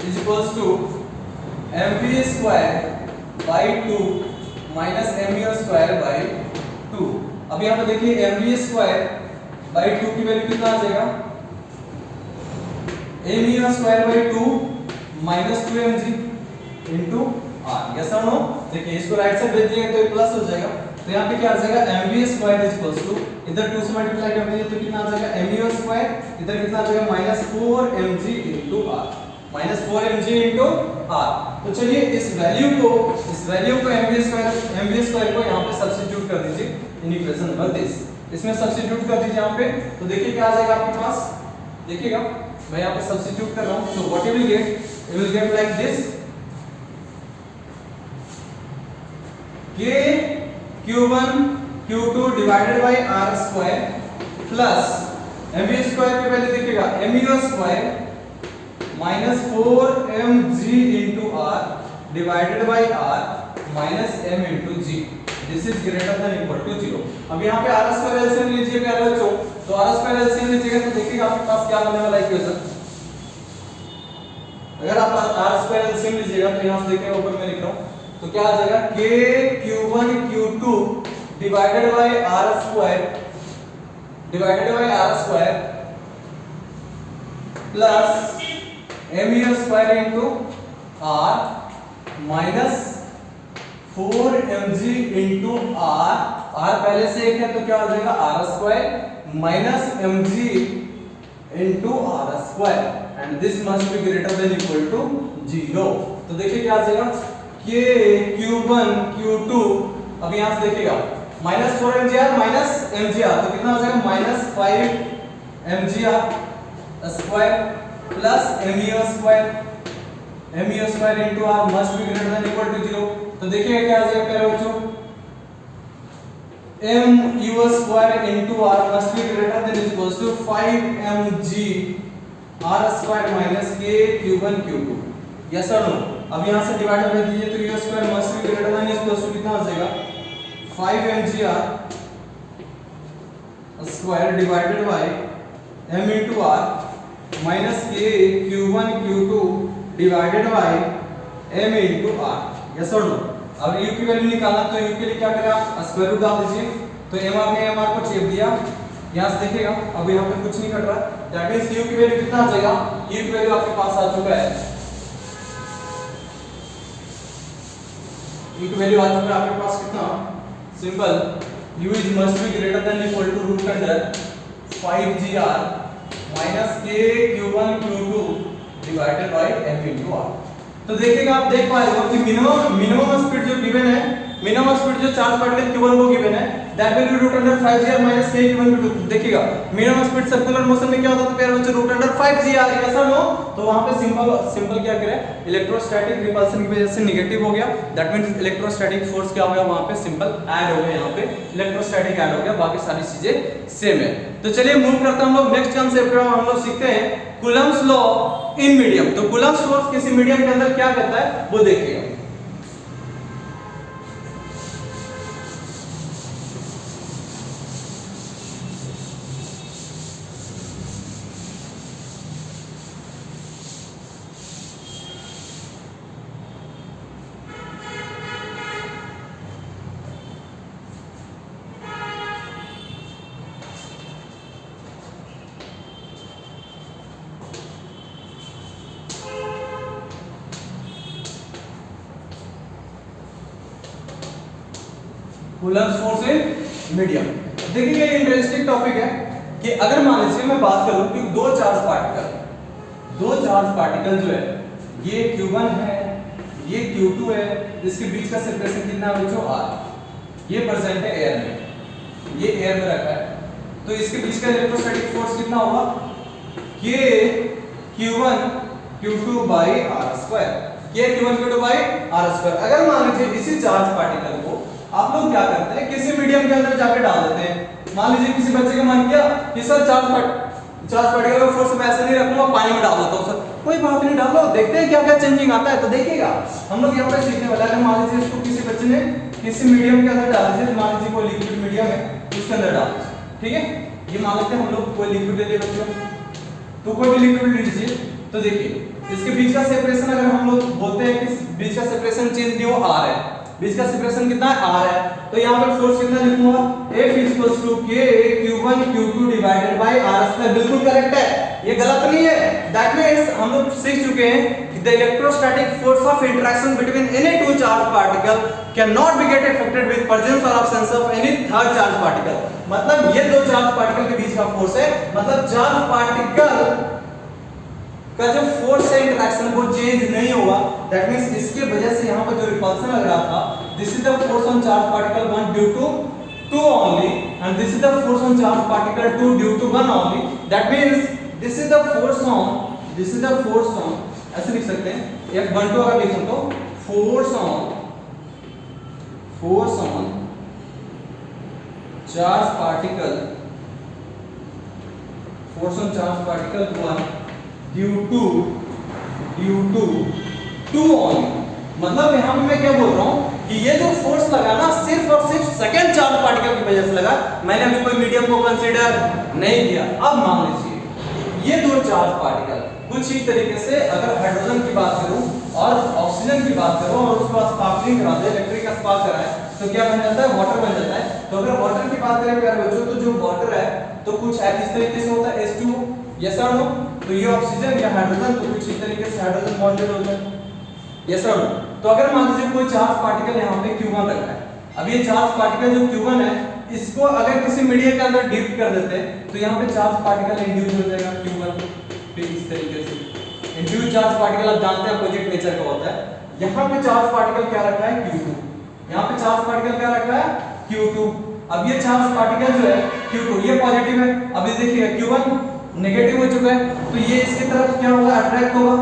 is equals to mv square by 2 minus mu square by 2। अब यहाँ पे देखिए mv स्क्वायर by 2 की वैल्यू कितना आ जाएगा, mu square by 2 minus 2mg into r, yes और नो। देखिए इसको राइट साइड भेज दिएंगे तो ये प्लस हो जाएगा, तो यहाँ पे क्या आ जाएगा mv square is equals to, इधर 2 से मल्टीप्लाई कर दीजिए तो कितना आ जाएगा mu स्क्वायर, इधर कितना आ जाएगा minus 4mg into r, minus 4mg into r। तो चलिए इस वैल्यू को mv स्क्वायर को यहाँ पे सब्स्टिट्यूट कर दीजिए इन इक्वेशन नंबर 30, इसमें सब्स्टिट्यूट कर दीजिए यहाँ पे, तो देखिए क्या आ जाएगा आपके पास, देखिएगा मैं यहाँ पे सब्स्टिट्यूट कर रहा हूँ। So what you will get like this k q1 q2 divided by r square plus mv square की वैल्यू देखिएगा mu square minus 4mg into r divided by r minus m into g, this is greater than equal to 0। अब यहाँ पे r square LCM लीजिए प्यारे बच्चों, तो r square LCM लीजिएगा तो देखिएगा आपके पास क्या बनने वाला इक्वेशन, अगर आप r स्क्वायर एलसीएम लीजिएगा तो यहाँ से देखिएगा ऊपर मैं लिख रहा हूँ, तो क्या आ जाएगा k q1 q2 divided by r square plus mu square into r minus 4mg into r, r पहले से एक है तो क्या हो जाएगा r square minus mg into r square, and this must be greater than equal to 0। तो देखिए क्या आ जाएगा k q1 q2, अब यहां से देखिएगा माइनस 4mgr माइनस mgr, तो कितना हो जाएगा minus 5mgr square plus mu square into r must be greater than equal to 0। तो देखिए क्या आ जाएगा प्यारे बच्चों mu square into r must be greater than equals to 5mg r square minus k q1 q2, yes और no. अब यहां से डिवाइड कर दीजिए तो u square must be greater than equals to कितना हो जाएगा 5mgr square divided by m into r minus k q1 q2 divided by m into r, yes और नो। अब u की वैल्यू निकालना तो u के लिए क्या करें आप स्क्वायर रूट डाल दीजिए, तो mr ने mr को छेद दिया, यहां से देखिएगा अब यहां पे कुछ नहीं कट रहा, दैट मींस u की वैल्यू कितना आ जाएगा, u की वैल्यू आपके पास आ चुका है, u की वैल्यू आ चुका है आपके पास कितना, simple u is must be greater than equal to root under 5gr minus k q1 q2 divided by m into r। तो देखिएगा आप देख पाए हो कि मिनिमम स्पीड जो गिवन है, मिनिमम स्पीड जो चार्ज पार्टिकल q1 को गिवन है, that will be root under 5g minus k q1 q2। देखिएगा मिनिमम स्पीड सर्कुलर मोशन में क्या होता है, प्यारे बच्चों, रूट अंडर 5g आ गया, ऐसा नो। तो वहां पे सिंपल क्या करें, इलेक्ट्रोस्टैटिक रिपल्शन की वजह से नेगेटिव हो गया, दैट मींस इलेक्ट्रोस्टैटिक फोर्स क्या हो गया, वहां पे सिंपल ऐड हो गया, यहां पे इलेक्ट्रोस्टैटिक ऐड हो गया, बाकी सारी चीजें सेम है। तो चलिए मूव करते हैं हम लोग नेक्स्ट कांसेप्ट में, हम लोग सीखते हैं कूलम्ब्स लॉ इन मीडियम। तो कूलम्ब्स फोर्स किसी मीडियम के अंदर क्या करता है वो देखिएगा। Coulomb's force in medium. देखिए ये इंटरेस्टिंग टॉपिक है कि अगर मान लीजिए मैं बात करूं कि दो चार्ज पार्टिकल जो है, ये Q1 है, ये Q2 है, इसके बीच का सेपरेशन कितना है बच्चों, r। ये प्रेजेंट है एयर में, ये एयर में रखा है, तो इसके बीच का इलेक्ट्रोस्टैटिक फोर्स कितना होगा, K Q1 Q2 by r², K Q1 Q2 by r²। अगर मान लीजिए इसी चार्ज पार्टिकल को आप लोग क्या करते हैं, किसी मीडियम के अंदर जाके डाल देते हैं। मान लीजिए किसी बच्चे का मन किया कि सर चार्ज पार्टिकल का फोर्स मैं ऐसे नहीं रखूंगा, पानी में डाल देता हूं सर, कोई बात नहीं, डालो, देखते हैं क्या क्या चेंजिंग आता है। तो देखिएगा हम लोग यहाँ पे सीखने वाला है। मान लीजिए इसको किसी बच्चे ने किसी मीडियम के अंदर डाल दीजिए, मान लीजिए कोई लिक्विड मीडियम है, उसके अंदर डाल दीजिए, ठीक है। ये मान लेते हैं हम लोग कोई लिक्विड ले लिए बच्चों, तो कोई भी लिक्विड लीजिए, तो देखिए इसके बीच का सेपरेशन अगर हम लोग बोलते हैं कि बीच का सेपरेशन चेंज नहीं हो, r है, बीच का सेपरेशन कितना है, r है, तो यहाँ पे फोर्स कितना लिखूंगा, F = K Q1 Q2 divided by r²। बिल्कुल करेक्ट है, ये गलत नहीं है। दैट मींस हम लोग सीख चुके हैं कि the electrostatic force of interaction between any two charge particle can not be get affected with presence और absence of any third charge particle. मतलब ये दो चार्ज पार्टिकल के बीच का फोर्स है, मतलब चार्ज पार्टिकल का जो फोर्स है इंटरेक्शन वो चेंज नहीं होगा। दैट मींस इसके वजह से यहाँ पर जो रिपल्शन लग रहा था, this is the force on charge particle 1 due to 2 only and this is the force on charge particle 2 due to 1 only। that means this is the force on ऐसे लिख सकते हैं, एक 1 2 अगर लिखूं तो force on charge particle 1 due to 2 only। मतलब यहाँ पे मैं क्या बोल रहा हूँ कि ये जो फोर्स लगा ना सिर्फ और सिर्फ सेकंड चार्ज पार्टिकल की वजह से लगा, मैंने अभी कोई मीडियम को कंसीडर नहीं किया। अब मान लीजिए ये दो चार्ज पार्टिकल कुछ ही तरीके से, अगर हाइड्रोजन की बात करूं और ऑक्सीजन की बात करूं और उसके बाद स्पार्कलिंग करा दे, इलेक्ट्रिक का स्पार्क कराए, तो क्या बन जाता है, वाटर बन जाता है। तो अगर वाटर की बात करें प्यारे बच्चों, तो जो वाटर है तो कुछ इस तरीके से होता है H2O, यस और नो। तो ये ऑक्सीजन या हाइड्रोजन तो कुछ इस तरीके से हाइड्रोजन बॉन्डेड होता है, यस और नो। तो अगर मान लीजिए कोई चार्ज पार्टिकल यहाँ पे Q1 रखा है, अब ये चार्ज पार्टिकल जो Q1 है, इसको अगर किसी मीडियम के अंदर डिप कर देते हैं तो यहाँ पे चार्ज पार्टिकल इंड्यूस हो जाएगा Q1, फिर इस तरीके से इंड्यूस चार्ज पार्टिकल आप जानते हैं अपोजिट नेचर का होता है। यहाँ पे चार्ज पार्टिकल क्या रखा है, Q2, यहाँ पे चार्ज पार्टिकल क्या रखा है, Q2। अब ये चार्ज पार्टिकल जो है Q2 ये पॉजिटिव है, अब ये देखिए Q1 नेगेटिव हो चुका है, तो ये इसकी तरफ क्या होगा, अट्रैक्ट होगा,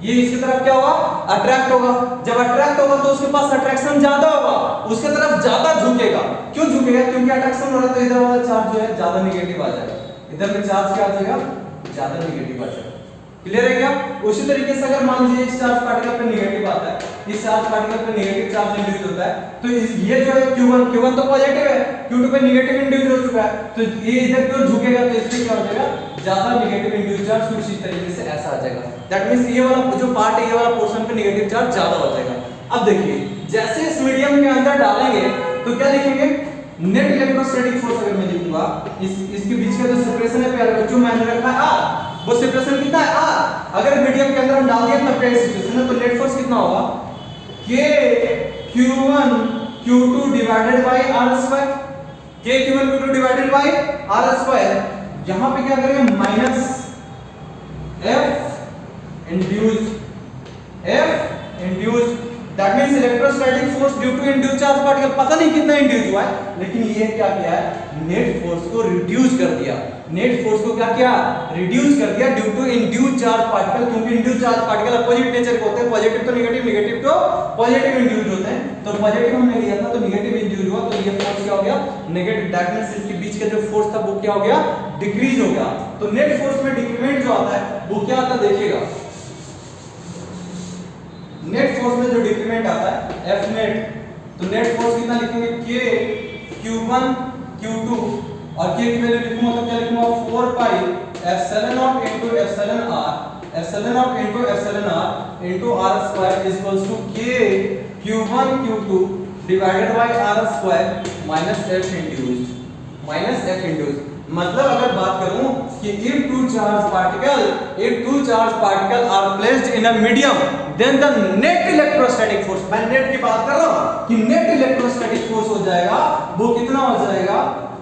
ये इसकी तरफ क्या होगा, अट्रैक्ट होगा। जब अट्रैक्ट होगा तो उसके पास अट्रैक्शन ज्यादा होगा, उसके तरफ ज्यादा झुकेगा। क्यों झुकेगा, क्योंकि अट्रैक्शन हो रहा है, तो इधर वाला चार्ज जो है ज्यादा नेगेटिव आ जाएगा, इधर में चार्ज क्या आ जाएगा, ज्यादा नेगेटिव आ जाएगा। क्लियर है क्या। उसी तरीके से अगर मान लीजिए इस चार्ज पार्टिकल पे नेगेटिव आता है, इस चार्ज पार्टिकल पे नेगेटिव चार्ज इंड्यूस होता है, तो ये जो है Q1 तो पॉजिटिव है, Q2 पे नेगेटिव इंड्यूस हो चुका है, तो ये इधर क्यों झुकेगा, तो इससे क्या हो जाएगा, ज्यादा नेगेटिव इंड्यूस चार्ज कुछ इस तरीके से ऐसा आ जाएगा। दैट मींस ये वाला जो पार्ट है, ये वाला पोर्शन पे नेगेटिव चार्ज ज्यादा हो जाएगा। अब देखिए जैसे इस मीडियम के अंदर डालेंगे तो क्या लिखेंगे, नेट इलेक्ट्रोस्टैटिक फोर्स अगर मैं लिखूंगा, इसके बीच का जो सेपरेशन है प्यारे बच्चों मैंने रखा है r, वो सेपरेशन कितना है r। अगर मीडियम के अंदर हम डाल दिए अपना प्रेशर सिचुएशन है, तो नेट फोर्स कितना होगा, K Q1 Q2 divided by r², K Q1 Q2 divided by r²। यहां पे क्या करेंगे, minus F induce F that means electrostatic force due to induced charge particle, पता नहीं कितना इंड्यूस हुआ है, लेकिन ये क्या किया है, नेट फोर्स को रिड्यूस कर दिया। नेट फोर्स को क्या किया, रिड्यूस कर दिया due to induced charge particle, क्योंकि induced charge particle opposite nature के होते हैं, पॉजिटिव तो नेगेटिव, नेगेटिव तो पॉजिटिव इंड्यूस्ड होते हैं, तो पॉजिटिव हमने लिया था तो नेगेटिव इंड्यूस्ड हुआ, तो ये फोर्स क्या हो गया, नेगेटिव। दैट मींस इसके बीच का जो फोर्स था वो क्या हो गया, डिक्रीज हो गया। तो नेट फोर्स में डिक्रीमेंट जो आता है वो क्या आता है, देखिएगा नेट फोर्स में जो डिक्रीमेंट आता है F नेट, तो नेट फोर्स कितना लिखेंगे, K Q1 Q2 और K की वैल्यू लिखूंगा तो क्या लिखूंगा, 4 pi epsilon naught into epsilon r, epsilon naught into epsilon r into r square is equals to K Q1 Q2 divided by r square minus F induced, minus F induced. मतलब अगर बात करूं कि if two charge particle are placed in a medium then the net electrostatic force, मैं net की बात कर रहा हूं कि नेट इलेक्ट्रोस्टैटिक फोर्स हो जाएगा वो कितना हो जाएगा,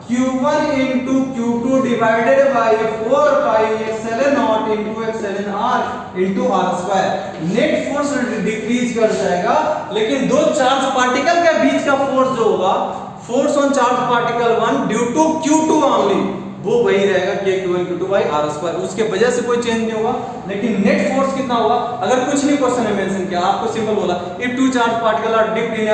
Q1 into Q2 divided by 4 pi epsilon naught into epsilon r into r square। Net force decrease कर जाएगा, लेकिन दो चार्ज पार्टिकल के बीच का फोर्स जो होगा, force on charge particle 1 due to Q2 only, वो वही रहेगा K Q1 Q2 by r square, उसके वजह से कोई चेंज नहीं होगा। लेकिन नेट फोर्स कितना होगा, अगर कुछ नहीं क्वेश्चन में मेंशन किया, आपको सिंपल बोला if two charge particle are dipped in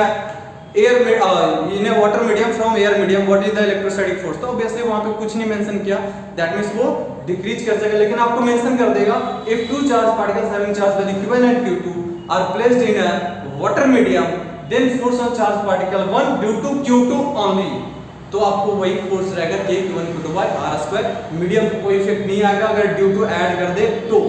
in a water medium from air medium what is the electrostatic force, तो ऑब्वियसली वहां पे कुछ नहीं मेंशन किया, दैट मींस वो डिक्रीज कर जाएगा। लेकिन आपको मेंशन कर देगा if two charge particles having charge with Q1 and Q2 are placed in a water medium then force on charge particle 1 due to Q2 only, तो आपको वही फोर्स रहेगा K Q1 Q2 by r square, medium को कोई effect नहीं आएगा अगर due to add कर दे तो।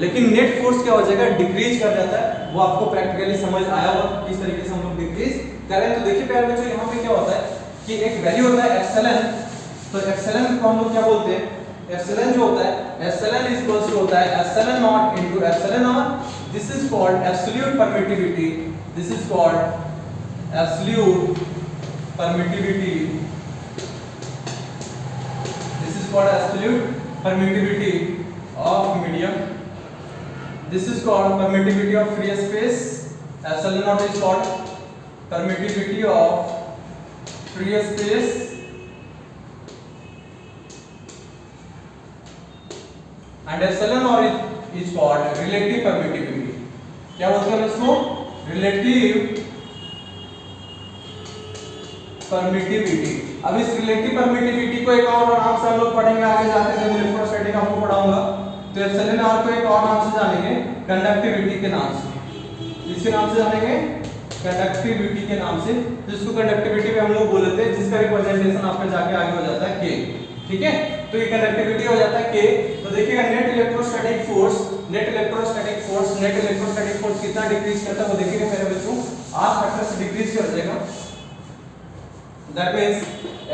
लेकिन नेट फोर्स क्या हो जाएगा, डिक्रीज कर जाता है, वो आपको प्रैक्टिकली समझ आया होगा किस तरीके से हम लोग डिक्रीज करें। तो देखिए प्यारे बच्चों, यहाँ पे क्या होता है कि एक वैल्यू होता है एप्सिलॉन, तो एप्सिलॉन को हम लोग क्या बोलते हैं, एप्सिलॉन जो होता है, एप्सिलॉन इज इक्वल्स टू होता है epsilon naught into epsilon r, this is called absolute permittivity, this is called absolute permittivity, this is called absolute permittivity of medium, this is called permittivity of free space, epsilon naught is called permittivity of free space and epsilon naught is called relative permittivity। क्या बोलते हैं इसको, relative permittivity. अब इस relative permittivity को एक और नाम से हम लोग पढ़ेंगे आगे जाके, जब इलेक्ट्रोस्टैटिक आपको पढ़ाऊंगा तो एप्सिलॉन r को एक और नाम से जानेंगे, कंडक्टिविटी के नाम से। इसके नाम से जानेंगे कंडक्टिविटी के नाम से, जिसको कंडक्टिविटी में हम लोग बोलते हैं, जिसका रिप्रेजेंटेशन आपका जाके आगे हो जाता है K, ठीक है। तो ये कंडक्टिविटी हो जाता है K। तो देखिएगा net electrostatic force, net electrostatic force, net electrostatic force कितना डिक्रीज करता है वो देखिएगा मेरे बच्चों, r फैक्टर से डिक्रीज कर जाएगा। दैट मींस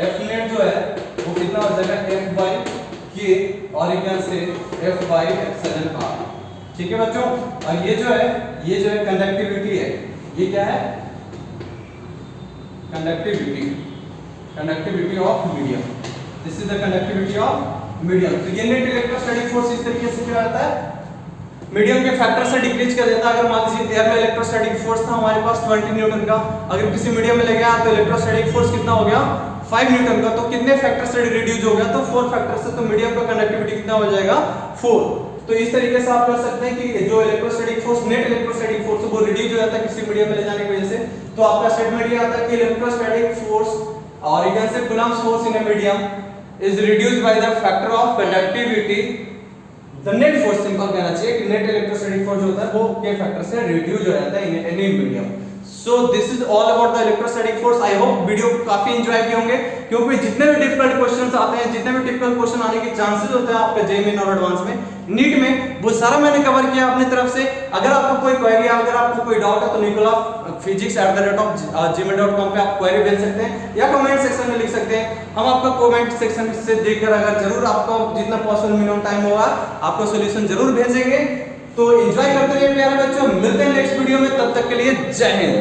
F नेट जो है वो कितना हो जाएगा, F by K ओरिजिन से F by epsilon r, ठीक है बच्चों। और ये जो है कंडक्टिविटी है, ये क्या है, conductivity, conductivity of medium, this is the conductivity of medium. तो ये नेट इलेक्ट्रोस्टैटिक फोर्स इस तरीके से क्या आता है, मीडियम के फैक्टर से डिक्रीज कर देता है। अगर मान लीजिए एयर में इलेक्ट्रोस्टैटिक फोर्स था हमारे पास 20 न्यूटन का, अगर किसी मीडियम में ले गया तो इलेक्ट्रोस्टैटिक फोर्स कितना हो गया, 5 न्यूटन का, तो कितने फैक्टर से रिड्यूस हो गया, तो 4 फैक्टर से, तो मीडियम का कंडक्टिविटी कितना हो जाएगा, 4। तो इस तरीके से आप कर सकते हैं कि जो electrostatic force, net electrostatic force वो रिड्यूस हो जाता है किसी मीडियम में ले जाने की वजह से। तो आपका स्टेटमेंट ये आता है कि इलेक्ट्रोस्टैटिक फोर्स ओरिजिन से coulomb force in a medium is reduced by the factor of conductivity, the net force, simple कहना चाहिए कि नेट इलेक्ट्रोस्टैटिक फोर्स जो होता है वो के फैक्टर से रिड्यूस हो जाता है in any medium. So this is all about the electrostatic force. I hope video काफी एंजॉय किए होंगे, क्योंकि जितने भी डिफिकल्ट क्वेश्चंस आते हैं, जितने भी टिपिकल क्वेश्चन आने के चांसेस होते हैं आपके जेईई मेन और एडवांस में, नीट में, वो सारा मैंने कवर किया अपनी तरफ से। अगर आपको कोई क्वेरी है, अगर आपको कोई डाउट है तो nicolaphysics@gmail.com पे आप क्वेरी भेज सकते हैं या कमेंट सेक्शन में लिख सकते हैं। हम आपका कमेंट सेक्शन से देखकर अगर जरूर आपको जितना पॉसिबल मिनिमम टाइम होगा आपको सॉल्यूशन जरूर भेजेंगे। तो एंजॉय करते रहिए प्यारे बच्चों, मिलते हैं नेक्स्ट वीडियो में, तब तक के लिए जय हिंद।